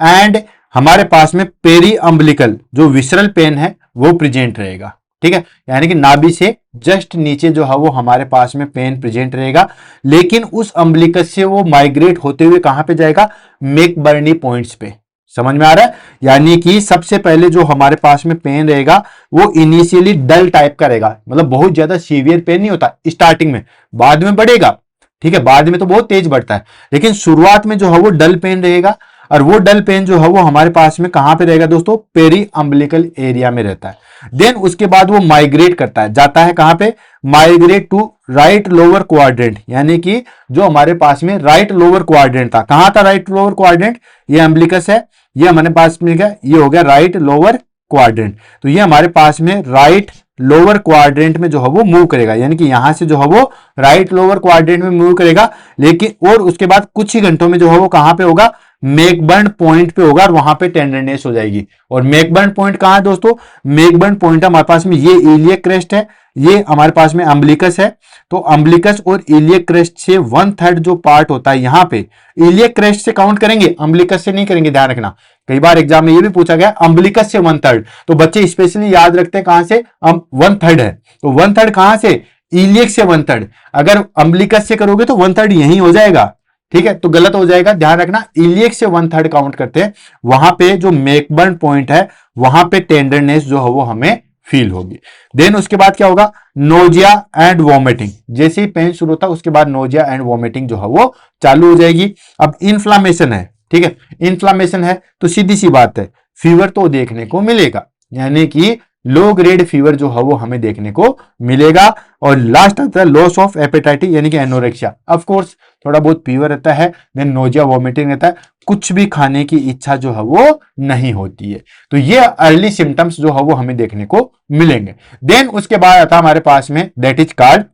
एंड हमारे पास में पेरी अम्बिलिकल जो विसरल पेन है वो प्रेजेंट रहेगा, ठीक है। यानी कि नाभि से जस्ट नीचे जो है वो हमारे पास में पेन प्रेजेंट रहेगा, लेकिन उस अम्बिलिकस से वो माइग्रेट होते हुए कहां पे जाएगा, मैकबर्नी पॉइंट्स पे। समझ में आ रहा है? यानी कि सबसे पहले जो हमारे पास में पेन रहेगा वो इनिशियली डल टाइप का रहेगा, मतलब बहुत ज्यादा सीवियर पेन नहीं होता स्टार्टिंग में, बाद में बढ़ेगा, ठीक है। बाद में तो बहुत तेज बढ़ता है, लेकिन शुरुआत में जो है वो डल पेन रहेगा। और वो डल पेन जो है वो हमारे पास में कहां पे रहेगा दोस्तों, पेरी अम्बिलिकल एरिया में रहता है। देन उसके बाद वो माइग्रेट करता है, जाता है कहां पे, migrate to right lower quadrant. यानी कि जो हमारे पास में राइट लोअर क्वाड्रेंट था, कहां था राइट लोअर क्वाड्रेंट, ये अम्बिलिकस है, ये हमारे पास में क्या, ये हो गया राइट लोअर क्वाड्रेंट। तो ये हमारे पास में राइट लोअर क्वाड्रेंट में जो है वो मूव करेगा, यानी कि यहां से जो है वो राइट लोअर क्वाड्रेंट में मूव करेगा। लेकिन और उसके बाद कुछ ही घंटों में जो है वो कहां पे होगा, मैकबर्न पॉइंट पे होगा और वहां पे टेंडरनेस हो जाएगी। और मैकबर्न पॉइंट कहां है दोस्तों, मैकबर्न पॉइंट हमारे पास में ये इलियक क्रेस्ट है, ये हमारे पास में अम्बिलिकस है। तो अम्बिलिकस और इलियक क्रेस्ट से 1/3 जो पार्ट होता है यहां पे, इलियक क्रेस्ट से काउंट करेंगे, अम्बिलिकस से नहीं करेंगे, ध्यान रखना। कई बार एग्जाम में ये भी पूछा गया अम्बिलिकस से 1/3, तो बच्चे स्पेशली याद रखते हैं कहां से, 1/3 है, तो 1/3 कहां से, इलियक से 1/3। अगर अम्बिलिकस से करोगे तो 1/3 यही हो जाएगा, ठीक है, तो गलत हो जाएगा, ध्यान रखना। इलियक से 1/3 काउंट करते हैं, वहां पे जो मैकबर्न पॉइंट है वहां पे टेंडरनेस जो है वो हमें फील होगी। देन उसके बाद क्या होगा, नोजिया एंड वॉमिटिंग। जैसे ही पेन शुरू होता है उसके बाद नोजिया एंड वॉमिटिंग जो है वो चालू हो जाएगी। अब इन्फ्लामेशन है, ठीक है, इन्फ्लामेशन है तो सीधी सी बात है, फीवर तो देखने को मिलेगा, यानी कि लो ग्रेड फीवर जो है वो हमें देखने को मिलेगा। और लास्ट आता है लॉस ऑफ एपेटाइट, यानी कि एनोरेक्सिया। ऑफ कोर्स थोड़ा बहुत फीवर रहता है, देन नोजिया वॉमिटिंग रहता है, कुछ भी खाने की इच्छा जो है वो नहीं होती है। तो ये अर्ली सिम्टम्स जो है वो हमें देखने को मिलेंगे। देन उसके बाद आता है हमारे पास में that is called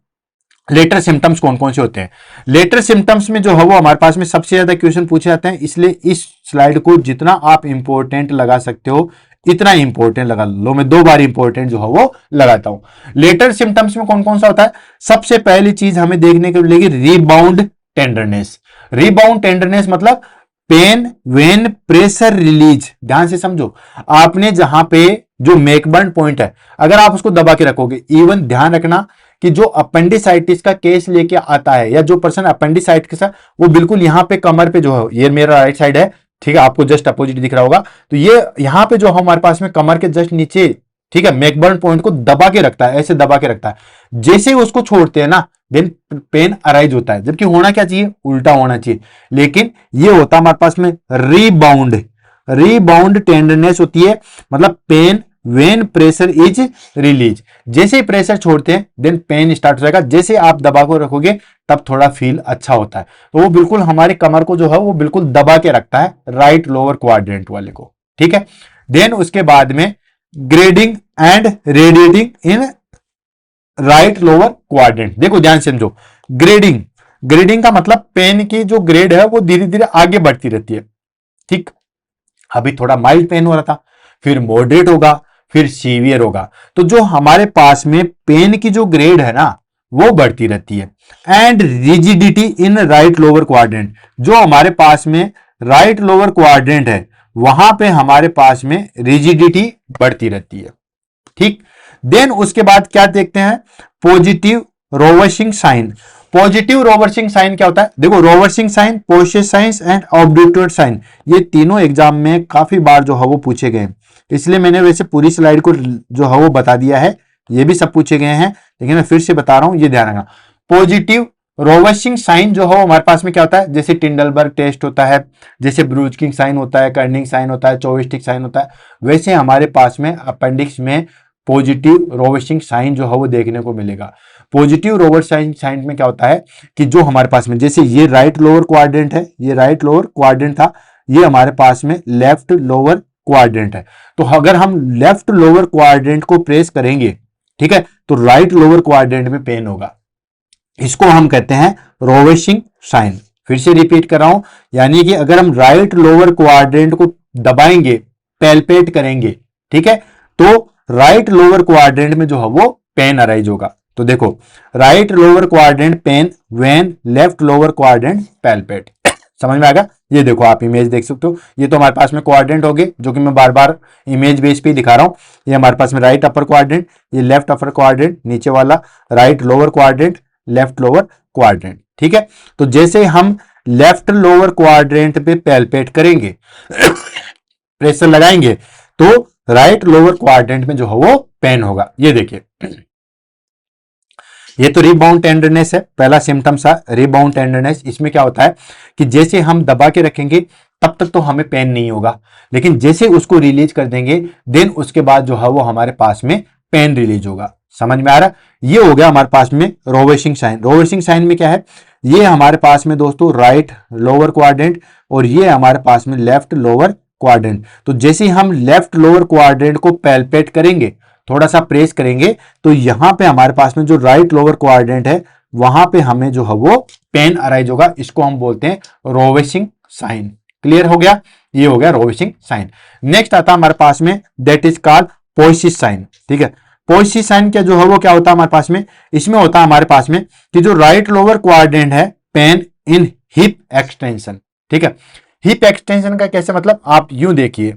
later symptoms. कौन कौन से होते हैं लेटर सिम्टम्स में जो है वो हमारे पास में सबसे ज्यादा क्वेश्चन पूछे जाते हैं, इसलिए इस स्लाइड को जितना आप इंपॉर्टेंट लगा सकते हो इतना इंपॉर्टेंट लगा लो। मैं 2 बार इंपॉर्टेंट जो है वो लगाता हूं। लेटर सिम्टम्स में कौन कौन सा होता है, सबसे पहली चीज हमें देखने को मिलेगी रीबाउंड टेंडरनेस। रीबाउंड टेंडरनेस मतलब पेन व्हेन प्रेशर रिलीज। ध्यान से समझो, आपने जहां पे जो मैकबर्न पॉइंट है अगर आप उसको दबा के रखोगे, इवन ध्यान रखना कि जो अपेंडिसाइटिस का केस लेके आता है या जो पर्सन अपेंडिसाइटिस है वो बिल्कुल यहां पे कमर पे जो है, ये मेरा राइट साइड है, ठीक है, आपको जस्ट अपोजिट दिख रहा होगा, तो ये यहां पे जो हमारे पास में कमर के जस्ट नीचे, ठीक है, मैकबर्न पॉइंट को दबा के रखता है, ऐसे दबा के रखता है। जैसे ही उसको छोड़ते हैं ना, देन पेन अराइज होता है, जबकि होना क्या चाहिए, उल्टा होना चाहिए। लेकिन ये होता है हमारे पास में रीबाउंड टेंडरनेस होती है, मतलब pain when pressure is release. जैसे ही प्रेशर छोड़ते हैं देन पेन स्टार्ट हो जाएगा, जैसे आप दबा को रखोगे तब थोड़ा फील अच्छा होता है। तो वो बिल्कुल हमारी कमर को जो है वो बिल्कुल दबा के रखता है, राइट लोअर क्वाड्रेंट वाले को, ठीक है। देन उसके बाद में grading and radiating in right lower quadrant. देखो ध्यान से समझो, ग्रेडिंग का मतलब पेन की जो ग्रेड है वो धीरे धीरे आगे बढ़ती रहती है, ठीक। अभी थोड़ा माइल्ड पेन हो रहा था, फिर मॉडरेट होगा, फिर सीवियर होगा। तो जो हमारे पास में पेन की जो ग्रेड है ना वो बढ़ती रहती है। And rigidity in right lower quadrant, जो हमारे पास में राइट लोअर क्वाड्रेंट है वहां पे हमारे पास में रिजिडिटी बढ़ती रहती है, ठीक। देन उसके बाद क्या देखते हैं, positive Rovsing sign. Positive Rovsing sign क्या होता है, देखो Rovsing sign, posture science and abducted sign, ये तीनों एग्जाम में काफी बार जो है वो पूछे गए, इसलिए मैंने वैसे पूरी स्लाइड को जो है वो बता दिया है ये भी सब पूछे गए हैं, लेकिन मैं फिर से बता रहा हूं, ये ध्यान रखना। पॉजिटिव रोवर्सिंग साइन जो है हमारे पास में क्या होता है, जैसे टिंडलबर्ग टेस्ट होता है, जैसे ब्रूचकिंग साइन होता है, कर्निंग साइन होता है, चोविस्टिक साइन होता है, वैसे हमारे पास में अपेंडिक्स में पॉजिटिव रोवर्सिंग साइन जो है वो देखने को मिलेगा। पॉजिटिव रोवर्सिंग साइन में क्या होता है कि जो हमारे पास में, जैसे ये राइट लोअर क्वाड्रेंट है, ये राइट लोअर क्वाड्रेंट था, ये हमारे पास में लेफ्ट लोअर क्वाड्रेंट है। तो अगर हम लेफ्ट लोअर क्वाड्रेंट को प्रेस करेंगे, ठीक है, तो राइट लोअर क्वाड्रेंट में पेन होगा। इसको हम कहते हैं रोवर्सिंग साइन। फिर से रिपीट कर रहा हूं, यानी कि अगर हम राइट लोअर क्वाड्रेंट को दबाएंगे, पैल्पेट करेंगे, ठीक है, तो राइट लोअर क्वाड्रेंट में जो है वो पेन अराइज होगा। तो देखो, right lower quadrant pen when left lower quadrant palpate. समझ में आ गया? ये देखो, आप इमेज देख सकते हो, ये तो हमारे पास में क्वाड्रेंट हो गए, जो कि मैं बार बार इमेज बेस पे दिखा रहा हूं। ये हमारे पास में राइट अपर क्वाड्रेंट, ये लेफ्ट अपर क्वाड्रेंट, नीचे वाला right lower quadrant, left lower quadrant, ठीक है। तो जैसे हम लेफ्ट लोअर क्वाड्रेंट पे पैल्पेट करेंगे, प्रेशर लगाएंगे, तो राइट लोअर क्वाड्रेंट में जो है वो पेन होगा। ये देखिए, ये तो रिबाउंड टेंडरनेस है, पहला सिम्टम्स है रिबाउंड टेंडरनेस। इसमें क्या होता है कि जैसे हम दबा के रखेंगे तब तक तो हमें पेन नहीं होगा, लेकिन जैसे उसको रिलीज कर देंगे, देन उसके बाद जो है वो हमारे पास में पेन रिलीज होगा। समझ में आ रहा? ये हो गया हमारे पास में रोवर्सिंग साइन। रोवर्सिंग साइन में क्या है, ये हमारे पास में दोस्तों राइट लोअर क्वाड्रेंट, और ये हमारे पास में लेफ्ट लोअर क्वाड्रेंट। तो जैसे हम लेफ्ट लोअर क्वाड्रेंट को पैल्पेट करेंगे, थोड़ा सा प्रेस करेंगे, तो यहां पे हमारे पास में जो राइट लोअर क्वाड्रेंट है, वहां पे हमें जो है वो पेन अराइज होगा। इसको हम बोलते हैं रोवर्सिंग साइन। क्लियर हो गया? ये हो गया रोवर्सिंग साइन। नेक्स्ट आता है हमारे पास में, that is called poiesis sign. ठीक है, पोइसिस साइन क्या जो है वो क्या होता है हमारे पास में, इसमें होता है हमारे पास में कि जो राइट लोअर क्वाड्रेंट है, पेन इन हिप एक्सटेंशन। ठीक है, हिप एक्सटेंशन का कैसे मतलब, आप यूं देखिए,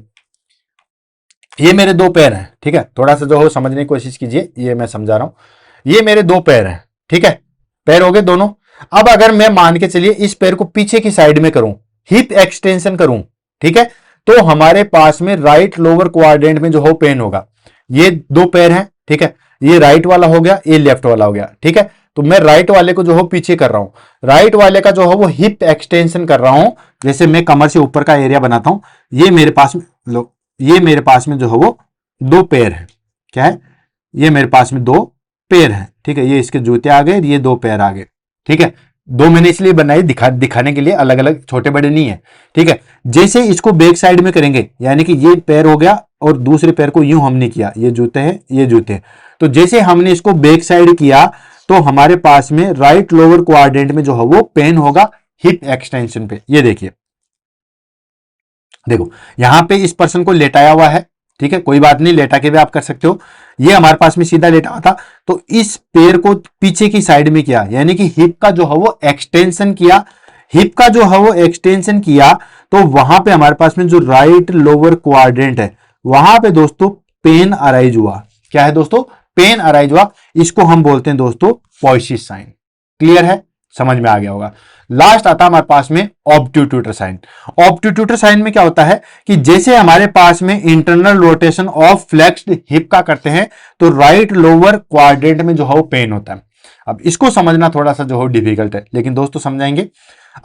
ये मेरे दो पैर हैं, ठीक है, थोड़ा सा जो हो समझने की कोशिश कीजिए, ये मैं समझा रहा हूं। ये मेरे दो पैर हैं, ठीक है, पैर हो गए दोनों। अब अगर मैं मान के चलिए इस पैर को पीछे की साइड में करूं, हिप एक्सटेंशन करूं, ठीक है, तो हमारे पास में राइट लोअर क्वाड्रेंट में जो हो पेन होगा। ये दो पैर हैं, ठीक है, ये राइट वाला हो गया, ये लेफ्ट वाला हो गया, ठीक है। तो मैं राइट वाले को जो हो पीछे कर रहा हूं, राइट वाले का जो है वो हिप एक्सटेंशन कर रहा हूं। जैसे मैं कमर से ऊपर का एरिया बनाता हूं, ये मेरे पास में लो, ये मेरे पास में जो है वो दो पैर है। क्या है? ये मेरे पास में दो पैर है, ठीक है, ये इसके जूते आ गए, ये दो पैर आ गए, ठीक है। दो मैंने इसलिए बनाई दिखाने के लिए, अलग अलग छोटे बड़े नहीं है, ठीक है। जैसे इसको बैक साइड में करेंगे, यानी कि ये पैर हो गया और दूसरे पैर को यूं हमने किया, ये जूते हैं, ये जूते हैं, तो जैसे हमने इसको बैक साइड किया, तो हमारे पास में राइट लोअर क्वाड्रेंट में जो है वो पेन होगा हिप एक्सटेंशन पे। ये देखिए, देखो यहां पे इस पर्सन को लेटाया हुआ है, ठीक है, कोई बात नहीं, लेटा के भी आप कर सकते हो। ये हमारे पास में सीधा लेटा हुआ था, तो इस पैर को पीछे की साइड में किया, यानी कि हिप का जो है वो एक्सटेंशन किया। हिप का जो है वो एक्सटेंशन किया, तो वहां पे हमारे पास में जो राइट लोअर क्वाड्रेंट है, वहां पे दोस्तों पेन अराइज हुआ। क्या है दोस्तों? पेन अराइज हुआ। इसको हम बोलते हैं दोस्तों पोइसिस साइन। क्लियर है? समझ में आ गया होगा। लास्ट आता है हमारे पास में ऑब्ट्यूटर साइन। ऑब्ट्यूटर साइन में क्या होता है कि जैसे हमारे पास में internal rotation of flexed hip का करते हैं, तो राइट लोअर क्वाड्रेंट में जो है वो पेन होता है। अब इसको समझना थोड़ा सा जो है डिफिकल्ट है, लेकिन दोस्तों समझाएंगे।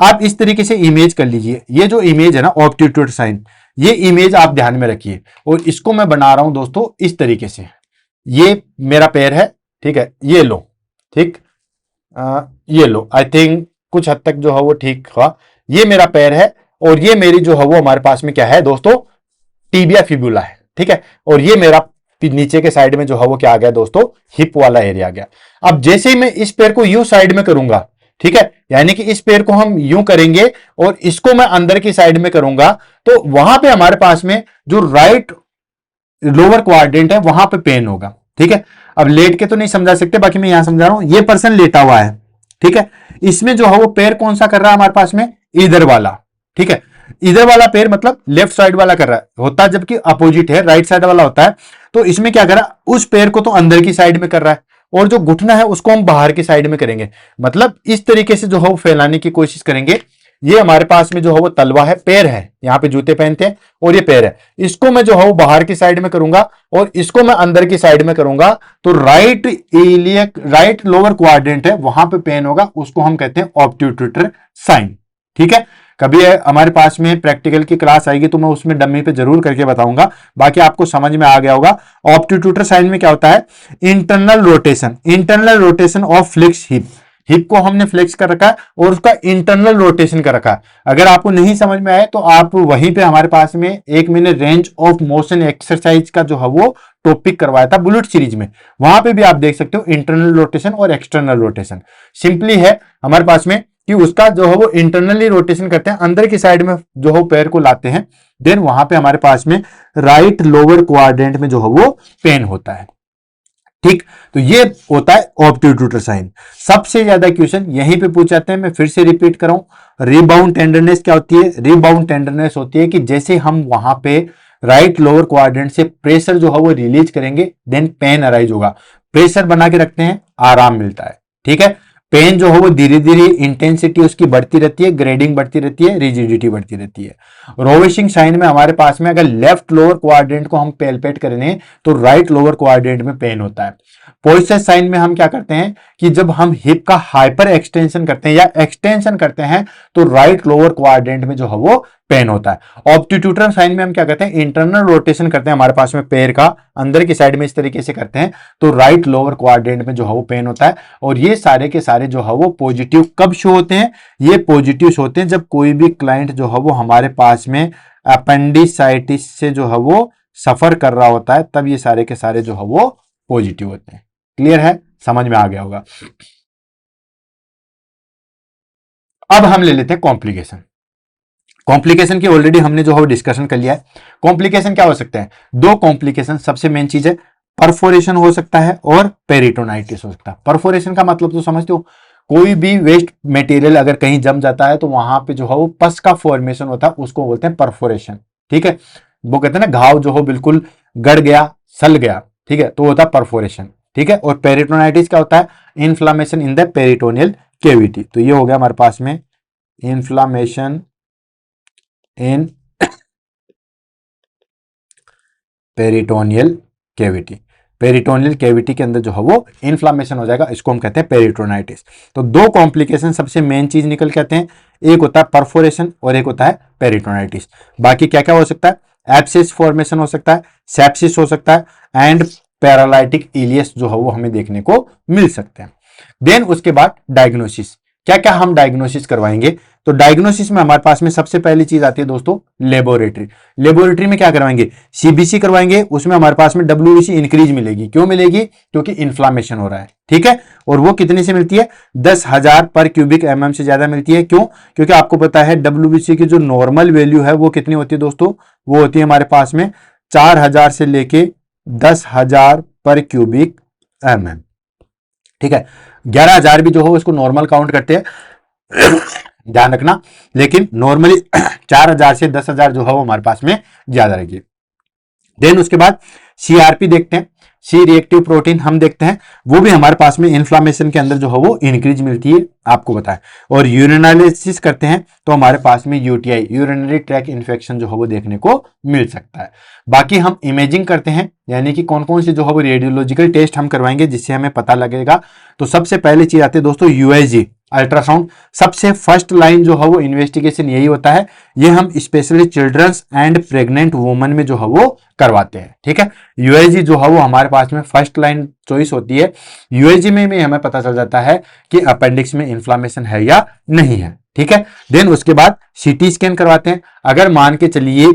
आप इस तरीके से इमेज कर लीजिए, ये जो इमेज है ना ऑब्ट्यूटर साइन, ये इमेज आप ध्यान में रखिए, और इसको मैं बना रहा हूं दोस्तों इस तरीके से। ये मेरा पैर है, ठीक है, ये लो, ठीक, ये लो, आई थिंक कुछ हद तक जो है वो ठीक हुआ। ये मेरा पैर है, और ये मेरी जो है वो हमारे पास में क्या है दोस्तों, टिबिया फिबुला है, ठीक है, और ये मेरा नीचे के साइड में जो है वो क्या आ गया दोस्तों, हिप वाला एरिया आ गया। अब जैसे ही मैं इस पैर को यू साइड में करूंगा, ठीक है, यानी कि इस पैर को हम यूं करेंगे और इसको मैं अंदर की साइड में करूंगा, तो वहां पे हमारे पास में जो राइट लोअर क्वाड्रेंट है, वहां पे पेन होगा। ठीक है, अब लेट के तो नहीं समझा सकते, बाकी मैं यहां समझा रहा हूं। ये पर्सन लेटा हुआ है, ठीक है, इसमें जो है वो पैर कौन सा कर रहा है हमारे पास में, इधर वाला, ठीक है, इधर वाला पैर मतलब लेफ्ट साइड वाला कर रहा है, होता है जबकि अपोजिट है, राइट साइड वाला होता है। तो इसमें क्या कर रहा है, उस पैर को तो अंदर की साइड में कर रहा है, और जो घुटना है उसको हम बाहर की साइड में करेंगे। मतलब इस तरीके से जो है वो फैलाने की कोशिश करेंगे ये हमारे पास में जो है वो तलवा है, पैर है, यहाँ पे जूते पहनते हैं और ये पैर है। इसको मैं जो है वो बाहर की साइड में करूंगा और इसको मैं अंदर की साइड में करूंगा, तो right iliac, right lower quadrant है, वहां पे पेन होगा, उसको हम कहते हैं ऑब्ट्यूटर साइन। ठीक है, कभी हमारे पास में प्रैक्टिकल की क्लास आएगी तो मैं उसमें डमी पे जरूर करके बताऊंगा, बाकी आपको समझ में आ गया होगा। ऑब्ट्यूटर साइन में क्या होता है, internal rotation of flex hip, hip को हमने फ्लेक्स कर रखा है और उसका इंटरनल रोटेशन कर रखा है। अगर आपको नहीं समझ में आए तो आप वहीं पे हमारे पास में एक मैंने रेंज ऑफ मोशन एक्सरसाइज का जो है वो टॉपिक करवाया था बुलेट सीरीज में, वहां पे भी आप देख सकते हो इंटरनल रोटेशन और एक्सटर्नल रोटेशन। सिंपली है हमारे पास में कि उसका जो है वो इंटरनली रोटेशन करते हैं, अंदर की साइड में जो है पैर को लाते हैं, देन वहां पे हमारे पास में राइट लोअर क्वाड्रेंट में जो है वो पेन होता है। ठीक, तो ये होता है ऑब्ट्यूटर साइन। सबसे ज्यादा क्वेश्चन यहीं पे पूछ जाते हैं, मैं फिर से रिपीट कर रहा हूं। रीबाउंड टेंडरनेस क्या होती है, रीबाउंड टेंडरनेस होती है कि जैसे हम वहां पे राइट लोअर क्वाड्रेंट से प्रेशर जो है वो रिलीज करेंगे, देन पेन अराइज होगा। प्रेशर बना के रखते हैं, आराम मिलता है। ठीक है, पेन जो है वो धीरे धीरे इंटेंसिटी उसकी बढ़ती रहती है, ग्रेडिंग बढ़ती रहती है, रिजिडिटी बढ़ती रहती है। रोवेशिंग साइन में हमारे पास में अगर लेफ्ट लोअर क्वाड्रेंट को हम पैल्पेट करें तो राइट लोअर क्वाड्रेंट में पेन होता है। पोइसन साइन में हम क्या करते हैं कि जब हम हिप का हाइपर एक्सटेंशन करते हैं या एक्सटेंशन करते हैं तो राइट लोअर क्वाड्रेंट में जो है वो पेन होता है। ऑब्ट्यूटर साइन में हम क्या करते हैं, इंटरनल रोटेशन करते हैं हमारे पास में पैर का, अंदर की साइड में इस तरीके से करते हैं तो राइट लोअर क्वाड्रेंट में जो है वो पेन होता है। और ये सारे के सारे जो है वो पॉजिटिव कब शो होते हैं, ये पॉजिटिव होते हैं जब कोई भी क्लाइंट जो है वो हमारे पास में अपेंडिसाइटिस से जो है वो सफर कर रहा होता है, तब ये सारे के सारे जो है वो पॉजिटिव होते हैं। क्लियर है, समझ में आ गया होगा। अब हम ले लेते हैं कॉम्प्लिकेशन। कॉम्प्लिकेशन की ऑलरेडी हमने जो है डिस्कशन कर लिया है। कॉम्प्लिकेशन क्या हो सकता है, दो कॉम्प्लिकेशन सबसे मेन चीज है, परफोरेशन हो सकता है और पेरिटोनाइटिस हो सकता है। परफोरेशन का मतलब तो समझते हो, कोई भी वेस्ट मटेरियल अगर कहीं जम जाता है तो वहां पे जो है वो पस का फॉर्मेशन होता है, उसको बोलते हैं परफोरेशन। ठीक है, वो कहते हैं ना घाव जो हो बिल्कुल गड़ गया, सल गया, ठीक है, तो होता है परफोरेशन। ठीक है, और पेरिटोनाइटिस क्या होता है, inflammation in the peritoneal cavity. तो ये हो गया हमारे पास में इन्फ्लामेशन इन पेरिटोनियल कैविटी। पेरिटोनियल कैविटी के अंदर जो है वो इन्फ्लामेशन हो जाएगा, इसको हम कहते हैं पेरिटोनाइटिस। तो दो कॉम्प्लिकेशन सबसे मेन चीज निकल के आते हैं, एक होता है परफोरेशन और एक होता है पेरिटोनाइटिस। बाकी क्या क्या हो सकता है, एब्सिस फॉर्मेशन हो सकता है, सेप्सिस हो सकता है एंड पैरालाइटिक इलियस जो है वो हमें देखने को मिल सकते हैं। देन उसके बाद डायग्नोसिस, क्या क्या हम डायग्नोसिस करवाएंगे, तो डायग्नोसिस में हमारे पास में सबसे पहली चीज आती है दोस्तों लेबोरेटरी। लेबोरेटरी में क्या करवाएंगे, सीबीसी करवाएंगे, उसमें हमारे पास में डब्ल्यूबीसी इंक्रीज मिलेगी। क्यों मिलेगी, क्योंकि इन्फ्लामेशन हो रहा है। ठीक है, और वो कितने से मिलती है, 10,000 पर क्यूबिक mm से ज्यादा मिलती है। क्यों, क्योंकि आपको पता है डब्ल्यूबीसी की जो नॉर्मल वैल्यू है वो कितनी होती है दोस्तों, वो होती है हमारे पास में 4,000 से लेके 10,000 पर क्यूबिक mm। ठीक है, 11,000 भी जो हो उसको नॉर्मल काउंट करते हैं ध्यान रखना, लेकिन नॉर्मली 4,000 से 10,000 जो है वो हमारे पास में ज्यादा रहेगी। देन उसके बाद सीआरपी देखते हैं, सी रिएक्टिव प्रोटीन हम देखते हैं, वो भी हमारे पास में इन्फ्लामेशन के अंदर जो है वो इंक्रीज मिलती है, आपको बताएं। और यूरिनालिसिस करते हैं तो हमारे पास में यूटीआई, यूरिनरी ट्रैक इन्फेक्शन जो है वो देखने को मिल सकता है। बाकी हम इमेजिंग करते हैं, यानी कि कौन कौन से जो है वो रेडियोलॉजिकल टेस्ट हम करवाएंगे जिससे हमें पता लगेगा। तो सबसे पहले चीज आती है दोस्तों यूएसजी, अल्ट्रासाउंड। सबसे फर्स्ट लाइन जो है वो इन्वेस्टिगेशन यही होता है, ये हम specially children's and pregnant woman में जो है वो करवाते हैं। ठीक है, यूएसजी जो है वो हमारे पास में फर्स्ट लाइन चॉइस होती है। यूएसजी में हमें पता चल जाता है कि अपेंडिक्स में इन्फ्लामेशन है या नहीं है। ठीक है, देन उसके बाद सीटी स्कैन करवाते हैं। अगर मान के चलिए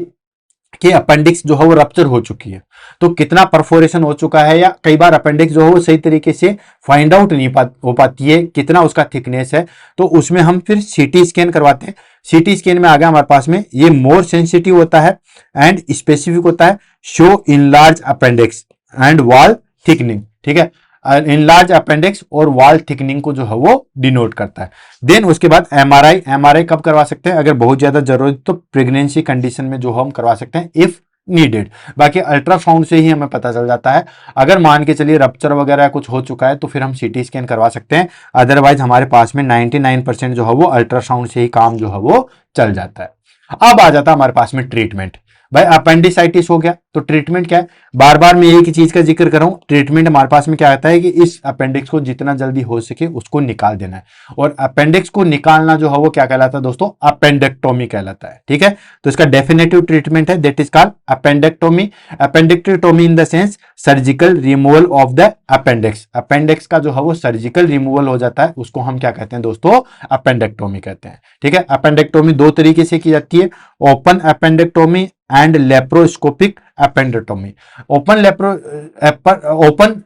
कि अपेंडिक्स जो है वो रप्चर हो चुकी है, तो कितना परफोरेशन हो चुका है, या कई बार अपेंडिक्स जो है वो सही तरीके से फाइंड आउट नहीं हो पाती है, कितना उसका थिकनेस है, तो उसमें हम फिर सीटी स्कैन करवाते हैं। सीटी स्कैन में आ गया हमारे पास में, ये मोर सेंसिटिव होता है एंड स्पेसिफिक होता है, show enlarge appendix and wall thickening. ठीक है, इनलार्ज अपेंडिक्स और वॉल थिकनिंग को जो है वो डिनोट करता है। देन उसके बाद एमआरआई, एमआरआई कब करवा सकते हैं, अगर बहुत ज्यादा जरूरत तो प्रेगनेंसी कंडीशन में जो हम करवा सकते हैं, इफ नीडेड। बाकी अल्ट्रासाउंड से ही हमें पता चल जाता है। अगर मान के चलिए रप्चर वगैरह कुछ हो चुका है तो फिर हम सीटी स्कैन करवा सकते हैं, अदरवाइज हमारे पास में 99% जो है वो अल्ट्रासाउंड से ही काम जो है वो चल जाता है। अब आ जाता है हमारे पास में ट्रीटमेंट। भाई अपेंडिसाइटिस हो गया तो ट्रीटमेंट क्या है, बार बार मैं एक ही चीज का जिक्र कर रहा हूं। ट्रीटमेंट हमारे पास में क्या आता है कि इस अपेंडिक्स को जितना जल्दी हो सके उसको निकाल देना है। और अपेंडिक्स को निकालना जो है वो क्या कहलाता है दोस्तों, अपेंडेक्टोमी कहलाता है। ठीक है, तो इसका डेफिनेटिव ट्रीटमेंट है that is called appendectomy. Appendectomy in the sense surgical removal of the appendix. Appendix का जो है वो सर्जिकल रिमूवल हो जाता है, उसको हम क्या कहते हैं दोस्तों, अपेंडेक्टोमी कहते हैं। ठीक है, अपेंडेक्टोमी दो तरीके से की जाती है, open appendectomy and laparoscopic appendectomy. Open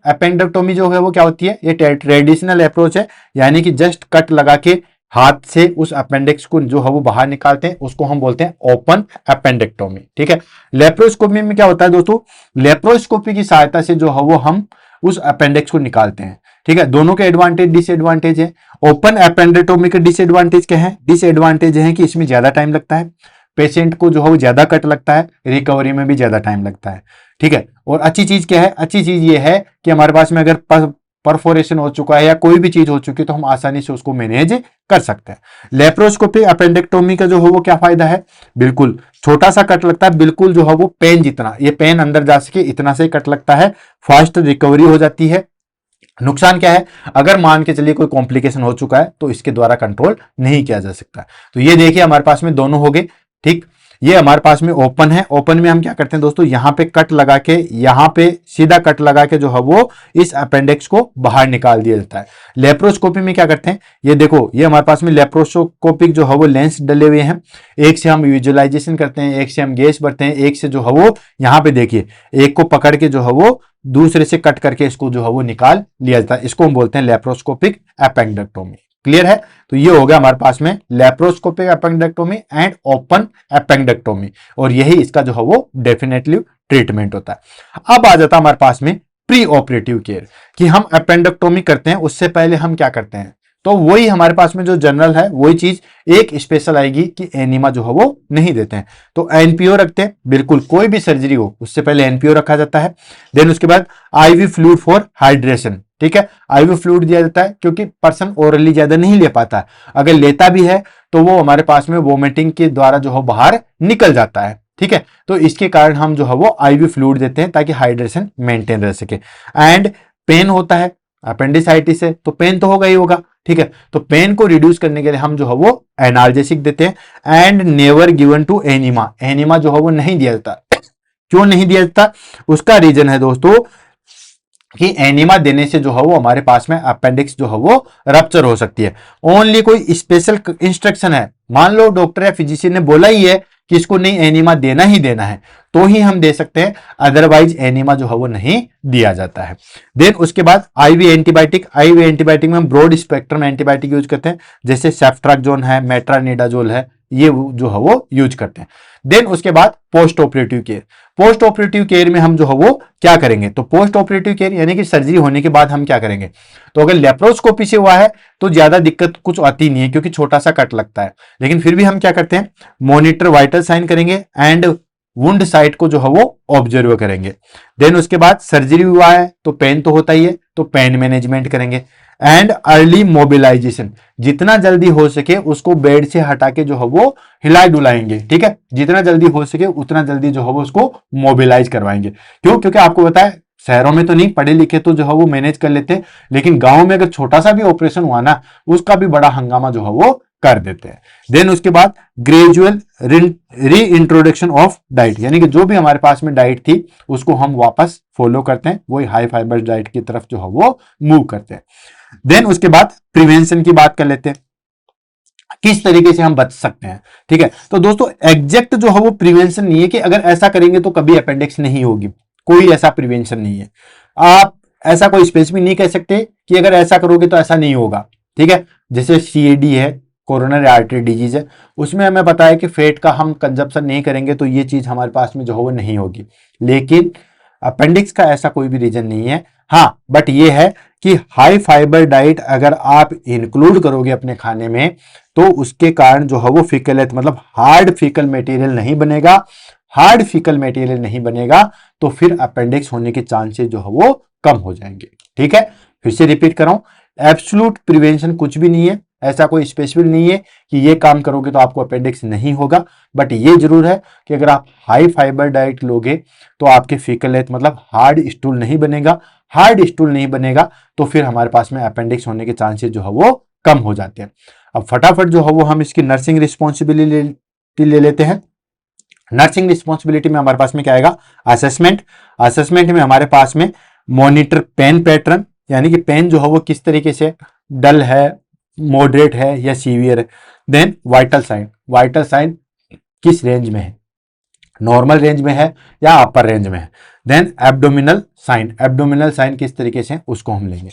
appendectomy जो है वो क्या होती है, ये ट्रेडिशनल अप्रोच है, यानी कि जस्ट कट लगा के हाथ से उस अपेंडिक्स को जो है वो बाहर निकालते हैं, उसको हम बोलते हैं ओपन अपेंडेक्टोमी। ठीक है, लेप्रोस्कोपी में क्या होता है दोस्तों, लेप्रोस्कोपी की सहायता से जो है वो हम उस अपेंडिक्स को निकालते हैं। ठीक है, दोनों के एडवांटेज डिसएडवांटेज है। ओपन अपेंडेक्टोमी के डिसएडवांटेज क्या है, डिसएडवांटेज है कि इसमें ज्यादा टाइम लगता है, पेशेंट को जो है वो ज्यादा कट लगता है, रिकवरी में भी ज्यादा टाइम लगता है। ठीक है, और अच्छी चीज क्या है, अच्छी चीज ये है कि हमारे पास में अगर परफोरेशन हो चुका है या कोई भी चीज हो चुकी है तो हम आसानी से उसको मैनेज कर सकते हैं। लेप्रोस्कोपिक अपेंडेक्टोमी का जो है वो क्या फायदा है, बिल्कुल छोटा सा कट लगता है, बिल्कुल जो है वो पेन जितना, ये पेन अंदर जा सके इतना से कट लगता है, फास्ट रिकवरी हो जाती है। नुकसान क्या है, अगर मान के चलिए कोई कॉम्प्लिकेशन हो चुका है तो इसके द्वारा कंट्रोल नहीं किया जा सकता। तो ये देखिए हमारे पास में दोनों हो गए। ठीक, ये हमारे पास में ओपन है। ओपन में हम क्या करते हैं दोस्तों, यहां पे कट लगा के, यहां पे सीधा कट लगा के जो है वो इस अपेंडिक्स को बाहर निकाल दिया जाता है। लेप्रोस्कोपी में क्या करते हैं, ये देखो ये हमारे पास में लेप्रोस्कोपिक जो है वो लेंस डले हुए हैं, एक से हम विजुअलाइजेशन करते हैं, एक से हम गैस भरते हैं, एक से जो है वो यहाँ पे देखिए एक को पकड़ के जो है वो दूसरे से कट करके इसको जो है वो निकाल लिया जाता है। इसको हम बोलते हैं लेप्रोस्कोपिक अपेंडेक्टोमी। क्लियर है, तो ये हो गया हमारे पास में laparoscopic appendectomy and open appendectomy, और यही इसका जो है वो डेफिनेटली ट्रीटमेंट होता है। अब आ जाता है हमारे पास में प्री ऑपरेटिव केयर, कि हम अपेंडेक्टोमी करते हैं उससे पहले हम क्या करते हैं, तो वही हमारे पास में जो जनरल है वही चीज, एक स्पेशल आएगी कि एनिमा जो है वो नहीं देते हैं, तो एनपीओ रखते हैं। बिल्कुल कोई भी सर्जरी हो उससे पहले एनपीओ रखा जाता है। देन उसके बाद आईवी फ्लूइड फॉर हाइड्रेशन। ठीक है, आईवी फ्लूइड दिया जाता है क्योंकि पर्सन ओरली ज्यादा नहीं ले पाता है, अगर लेता भी है तो वो हमारे पास में वोमिटिंग के द्वारा जो है बाहर निकल जाता है। ठीक है, तो इसके कारण हम जो है वो आईवी फ्लूइड देते हैं ताकि हाइड्रेशन मेंटेन रह सके। एंड पेन होता है, अपेंडिसाइटिस है तो पेन तो होगा ही होगा। ठीक है, तो पेन को रिड्यूस करने के लिए हम जो है वो एनाल्जेसिक देते हैं। And never given to enema, enema जो है वो नहीं दिया जाता। क्यों नहीं दिया जाता, उसका रीजन है दोस्तों कि एनिमा देने से जो है वो हमारे पास में अपेंडिक्स जो है वो रप्चर हो सकती है। ओनली कोई स्पेशल इंस्ट्रक्शन है, मान लो डॉक्टर या फिजिशियन ने बोला ही है कि इसको नहीं एनिमा देना ही देना है तो ही हम दे सकते हैं, अदरवाइज एनिमा जो है वो नहीं दिया जाता है। देन उसके बाद आईवी एंटीबायोटिक। आईवी एंटीबायोटिक में हम ब्रॉड स्पेक्ट्रम एंटीबायोटिक यूज करते हैं, जैसे सेफ्ट्राक्सोन है, मेट्रानिडाजोल है, ये जो है वो यूज करते हैं। देन उसके बाद post operative care. Post operative care में हम जो है वो क्या करेंगे, तो पोस्ट ऑपरेटिव केयर यानी कि सर्जरी होने के बाद हम क्या करेंगे, तो अगर लेप्रोस्कोपी से हुआ है तो ज्यादा दिक्कत कुछ आती नहीं है क्योंकि छोटा सा कट लगता है, लेकिन फिर भी हम क्या करते हैं, मॉनिटर वाइटल साइन करेंगे एंड वुंड साइट को जो है वो ऑब्जर्व करेंगे। देन उसके बाद सर्जरी हुआ है तो पेन तो होता ही है, तो पेन मैनेजमेंट करेंगे। एंड अर्ली मोबिलाइजेशन, जितना जल्दी हो सके उसको बेड से हटा के जो है वो हिलाई डुलाएंगे। ठीक है, जितना जल्दी हो सके उतना जल्दी जो है वो उसको मोबिलाइज करवाएंगे। क्यों, क्योंकि आपको पता है शहरों में तो नहीं, पढ़े लिखे तो जो है वो मैनेज कर लेते हैं, लेकिन गांव में अगर छोटा सा भी ऑपरेशन हुआ ना उसका भी बड़ा हंगामा जो है वो कर देते हैं। देन उसके बाद ग्रेजुअल री इंट्रोडक्शन ऑफ डाइट, यानी कि जो भी हमारे पास में डाइट थी उसको हम वापस फॉलो करते हैं, वही हाई फाइबर डाइट की तरफ जो है वो मूव करते हैं। देन उसके बाद प्रिवेंशन की बात कर लेते हैं, किस तरीके से हम बच सकते हैं। ठीक है, तो दोस्तों एग्जैक्ट जो है वो प्रिवेंशन नहीं है कि अगर ऐसा करेंगे तो कभी अपेंडिक्स नहीं होगी, कोई ऐसा प्रिवेंशन नहीं है। आप ऐसा कोई स्पेसिफिक नहीं कह सकते कि अगर ऐसा करोगे तो ऐसा नहीं होगा। ठीक है, जैसे सीएडी है, कोरोनरी आर्टरी डिजीज है, उसमें हमें पता है कि फैट का हम कंजप्शन नहीं करेंगे तो ये चीज हमारे पास में जो है वो नहीं होगी, लेकिन अपेंडिक्स का ऐसा कोई भी रीजन नहीं है। हाँ, बट ये है कि हाई फाइबर डाइट अगर आप इंक्लूड करोगे अपने खाने में तो उसके कारण जो है वो फिकल, मतलब हार्ड फिकल मटेरियल नहीं बनेगा, हार्ड फीकल मटेरियल नहीं बनेगा तो फिर अपेंडिक्स होने के चांसेस जो है वो कम हो जाएंगे। ठीक है, फिर से रिपीट कर रहा हूं, एब्सोल्यूट प्रिवेंशन कुछ भी नहीं है, ऐसा कोई स्पेसिफिक नहीं है कि ये काम करोगे तो आपको अपेंडिक्स नहीं होगा, बट ये जरूर है कि अगर आप हाई फाइबर डाइट लोगे तो आपके फीकल हेल्थ मतलब हार्ड स्टूल नहीं बनेगा, हार्ड स्टूल नहीं बनेगा तो फिर हमारे पास में अपेंडिक्स होने के चांसेस जो है वो कम हो जाते हैं। अब फटाफट जो है वो हम इसकी नर्सिंग रिस्पॉन्सिबिलिटी ले लेते हैं। नर्सिंग रिस्पॉन्सिबिलिटी में हमारे पास में क्या आएगा, असेसमेंट। असेसमेंट में हमारे पास में मॉनिटर पेन पैटर्न, यानी कि पेन जो है वो किस तरीके से डल है, मॉडरेट है या सीवियर है। Then vital sign, vital sign किस रेंज में है, नॉर्मल रेंज में है या अपर रेंज में है। Then abdominal sign, abdominal sign किस तरीके से उसको हम लेंगे।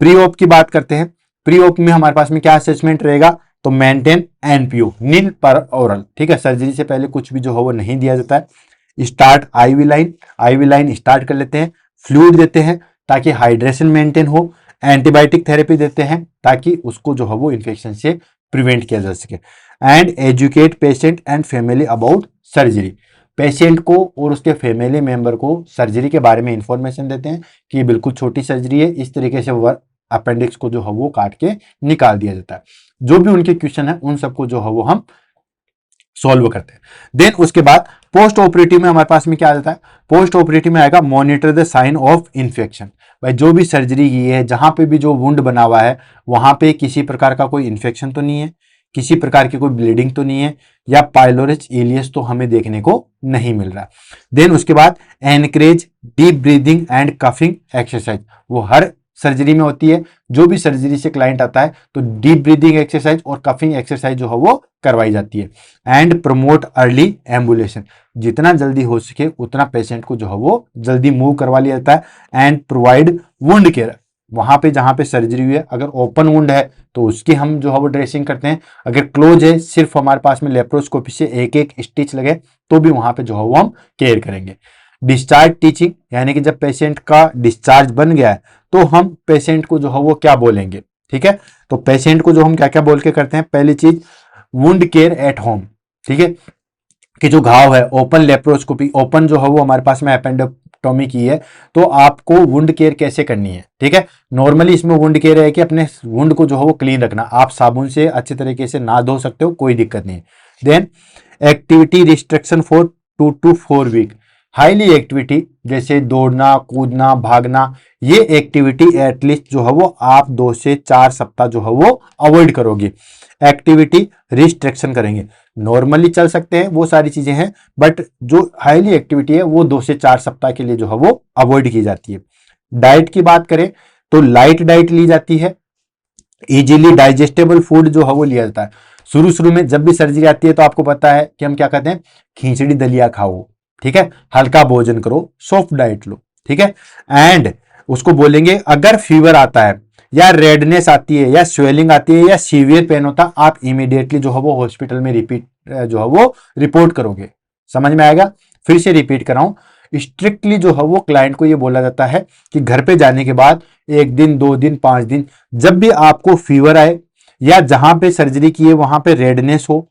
प्री ओप की बात करते हैं, प्री ओप में हमारे पास में क्या असेसमेंट रहेगा, तो मेंटेन एनपीओ नील पर ओरल। ठीक है, सर्जरी से पहले कुछ भी जो है वो नहीं दिया जाता है। Start IV line, IV line start कर लेते हैं, फ्लूइड देते हैं ताकि हाइड्रेशन मेंटेन हो, एंटीबायोटिक थेरेपी देते हैं ताकि उसको जो है वो इन्फेक्शन से प्रिवेंट किया जा सके। And educate patient and family about surgery, patient को और उसके फैमिली मेंबर को सर्जरी के बारे में इंफॉर्मेशन देते हैं कि ये बिल्कुल छोटी सर्जरी है, इस तरीके से वो अपेंडिक्स को जो है वो काट के निकाल दिया जाता है। जो भी उनके क्वेश्चन है उन सबको जो है वो हम सॉल्व करते हैं। देन उसके बाद पोस्ट ऑपरेटिव में हमारे पास में क्या आ जाता है, पोस्ट ऑपरेटिव में आएगा monitor the sign of infection. भाई जो भी सर्जरी की है, जहां पे भी जो वुंड बना हुआ है वहां पे किसी प्रकार का कोई इन्फेक्शन तो नहीं है, किसी प्रकार की कोई ब्लीडिंग तो नहीं है, या पाइलोरिच इलियस तो हमें देखने को नहीं मिल रहा। देन उसके बाद encourage deep breathing and coughing exercise, वो हर सर्जरी में होती है। जो भी सर्जरी से क्लाइंट आता है तो डीप ब्रीदिंग एक्सरसाइज और कफिंग एक्सरसाइज जो है वो करवाई जाती है। एंड प्रमोट अर्ली एम्बुलेशन, जितना जल्दी हो सके उतना पेशेंट को जो है वो जल्दी मूव करवा लिया जाता है। एंड प्रोवाइड वुंड केयर, वहां पे जहां पे सर्जरी हुई है अगर ओपन वुंड है तो उसकी हम जो है वो ड्रेसिंग करते हैं, अगर क्लोज है सिर्फ हमारे पास में लेप्रोस्कोपी से एक एक स्टिच लगे तो भी वहां पे जो है वो हम केयर करेंगे। डिस्चार्ज टीचिंग, यानी कि जब पेशेंट का डिस्चार्ज बन गया है तो हम पेशेंट को जो है वो क्या बोलेंगे। ठीक है, तो पेशेंट को जो हम क्या क्या बोल के करते हैं, पहली चीज वुंड केयर एट होम। ठीक है, कि जो घाव है ओपन लेप्रोस्कोपी, ओपन जो है वो हमारे पास में एपेंडेक्टोमी की है तो आपको वुंड केयर कैसे करनी है। ठीक है, नॉर्मली इसमें वुंड केयर है कि अपने वुंड को जो है वो क्लीन रखना, आप साबुन से अच्छे तरीके से नहा धो सकते हो, कोई दिक्कत नहीं है। Then activity restriction for 2 to 4 week, highly activity जैसे दौड़ना कूदना भागना, ये एक्टिविटी एटलीस्ट जो है वो आप 2 से 4 सप्ताह जो है वो अवॉइड करोगे। एक्टिविटी रिस्ट्रिक्शन करेंगे, नॉर्मली चल सकते हैं वो सारी चीजें हैं, बट जो हाईली एक्टिविटी है वो 2 से 4 सप्ताह के लिए जो है वो अवॉइड की जाती है। डाइट की बात करें तो लाइट डाइट ली जाती है, इजीली डाइजेस्टेबल फूड जो है वो लिया जाता है। शुरू शुरू में जब भी सर्जरी आती है तो आपको पता है कि हम क्या कहते हैं, खिचड़ी दलिया खाओ। ठीक है, हल्का भोजन करो, सॉफ्ट डाइट लो। ठीक है, एंड उसको बोलेंगे अगर फीवर आता है या रेडनेस आती है या स्वेलिंग आती है या सीवियर पेन होता है, आप इमीडिएटली जो है वो हॉस्पिटल में जो है वो रिपोर्ट करोगे। समझ में आएगा, फिर से रिपीट कर रहा हूं, स्ट्रिक्टली जो है वो क्लाइंट को ये बोला जाता है कि घर पे जाने के बाद 1 दिन 2 दिन 5 दिन जब भी आपको फीवर आए या जहां पे सर्जरी की है वहां पे रेडनेस हो,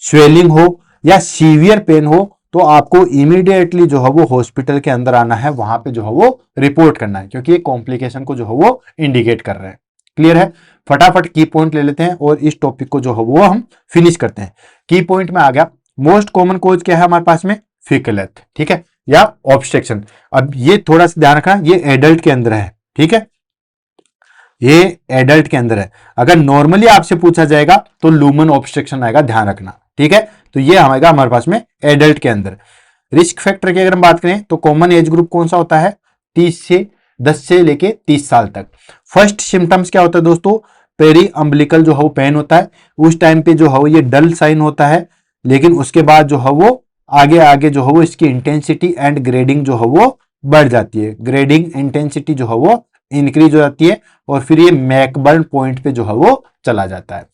स्वेलिंग हो या सीवियर पेन हो, तो आपको इमीडिएटली जो है वो हॉस्पिटल के अंदर आना है, वहां पे जो है वो रिपोर्ट करना है, क्योंकि ये कॉम्प्लिकेशन को जो है वो इंडिकेट कर रहे हैं। क्लियर है, फटाफट की पॉइंट ले लेते हैं और इस टॉपिक को जो है वो हम फिनिश करते हैं। की पॉइंट में आ गया, मोस्ट कॉमन कोज क्या है हमारे पास में, फीकल डेथ। ठीक है, या ऑब्स्ट्रक्शन। अब ये थोड़ा सा ध्यान रखना, ये एडल्ट के अंदर है। ठीक है, ये एडल्ट के अंदर है। अगर नॉर्मली आपसे पूछा जाएगा तो लूमन ऑब्स्ट्रक्शन आएगा, ध्यान रखना। ठीक है, तो ये आएगा हमारे पास में एडल्ट के अंदर। रिस्क फैक्टर की अगर हम बात करें तो कॉमन एज ग्रुप कौन सा होता है, 10 से लेके 30 साल तक। फर्स्ट सिम्टम्स क्या होता है दोस्तों, पेरी अम्बिलिकल जो है वो पेन होता है, उस टाइम पे जो है वो ये डल साइन होता है, लेकिन उसके बाद जो है वो आगे आगे जो है वो इसकी इंटेंसिटी एंड ग्रेडिंग जो है वो बढ़ जाती है, ग्रेडिंग इंटेंसिटी जो है वो इंक्रीज हो जाती है और फिर ये मैकबर्न पॉइंट पे जो है वो चला जाता है।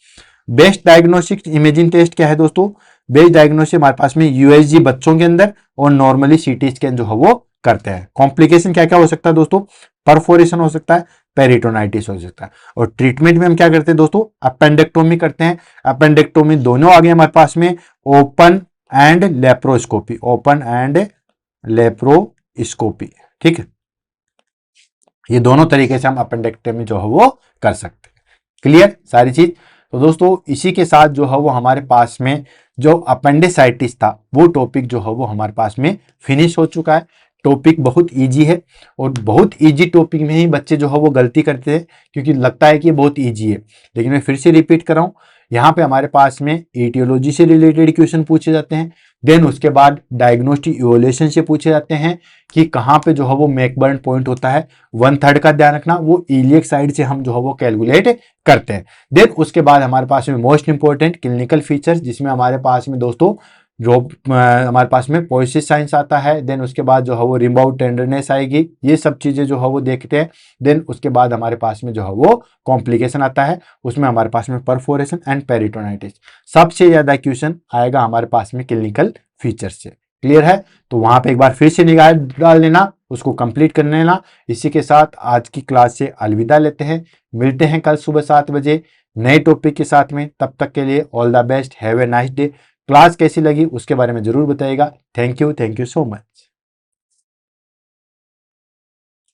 बेस्ट डायग्नोस्टिक इमेजिंग टेस्ट क्या है दोस्तों, बेस्ट डायग्नोस्टिक हमारे पास में यूएसजी बच्चों के अंदर और नॉर्मली सीटी स्कैन जो है वो करते हैं। कॉम्प्लिकेशन क्या क्या हो सकता है दोस्तों, परफोरेशन हो सकता है, पेरिटोनाइटिस हो सकता है। और ट्रीटमेंट में हम क्या करते हैं दोस्तों, अपेंडेक्टोमी करते हैं। अपेंडेक्टोमी दोनों आ गए हमारे पास में, open and laparoscopy, open and laparoscopy. ठीक है, ये दोनों तरीके से हम अपेंडेक्टमी जो है वो कर सकते हैं। क्लियर सारी चीज। तो दोस्तों इसी के साथ जो है वो हमारे पास में जो अपेंडिसाइटिस था वो टॉपिक जो है वो हमारे पास में फिनिश हो चुका है। टॉपिक बहुत इजी है और बहुत इजी टॉपिक में ही बच्चे जो है वो गलती करते हैं, क्योंकि लगता है कि ये बहुत इजी है। लेकिन मैं फिर से रिपीट कर रहा हूँ, यहाँ पे हमारे पास में एटियोलॉजी से रिलेटेड क्वेश्चन पूछे जाते हैं, देन उसके बाद डायग्नोस्टिक इवोल्यूशन से पूछे जाते हैं कि कहाँ पे जो है वो मैकबर्न पॉइंट होता है। 1/3 का ध्यान रखना, वो इलियक साइड से हम जो है वो कैलकुलेट करते हैं। देन उसके बाद हमारे पास में मोस्ट इंपॉर्टेंट क्लिनिकल फीचर्स, जिसमें हमारे पास में दोस्तों जो हमारे पास में पोएसिस साइंस आता है। देन उसके बाद जो है वो रिबाउंड टेंडरनेस आएगी, ये सब चीजें जो है वो देखते हैं। देन उसके बाद हमारे पास में जो है वो कॉम्प्लिकेशन आता है, उसमें हमारे पास में परफोरेशन एंड पेरिटोनाइटिस। सबसे ज्यादा क्वेश्चन आएगा हमारे पास में क्लिनिकल फीचर्स से। क्लियर है? तो वहां पे एक बार फिर से निगाह डाल लेना, उसको कंप्लीट कर लेना। इसी के साथ आज की क्लास से अलविदा लेते हैं, मिलते हैं कल सुबह 7 बजे नए टॉपिक के साथ में। तब तक के लिए all the best, have a nice day. Class कैसी लगी उसके बारे में जरूर बताइएगा। Thank you so much.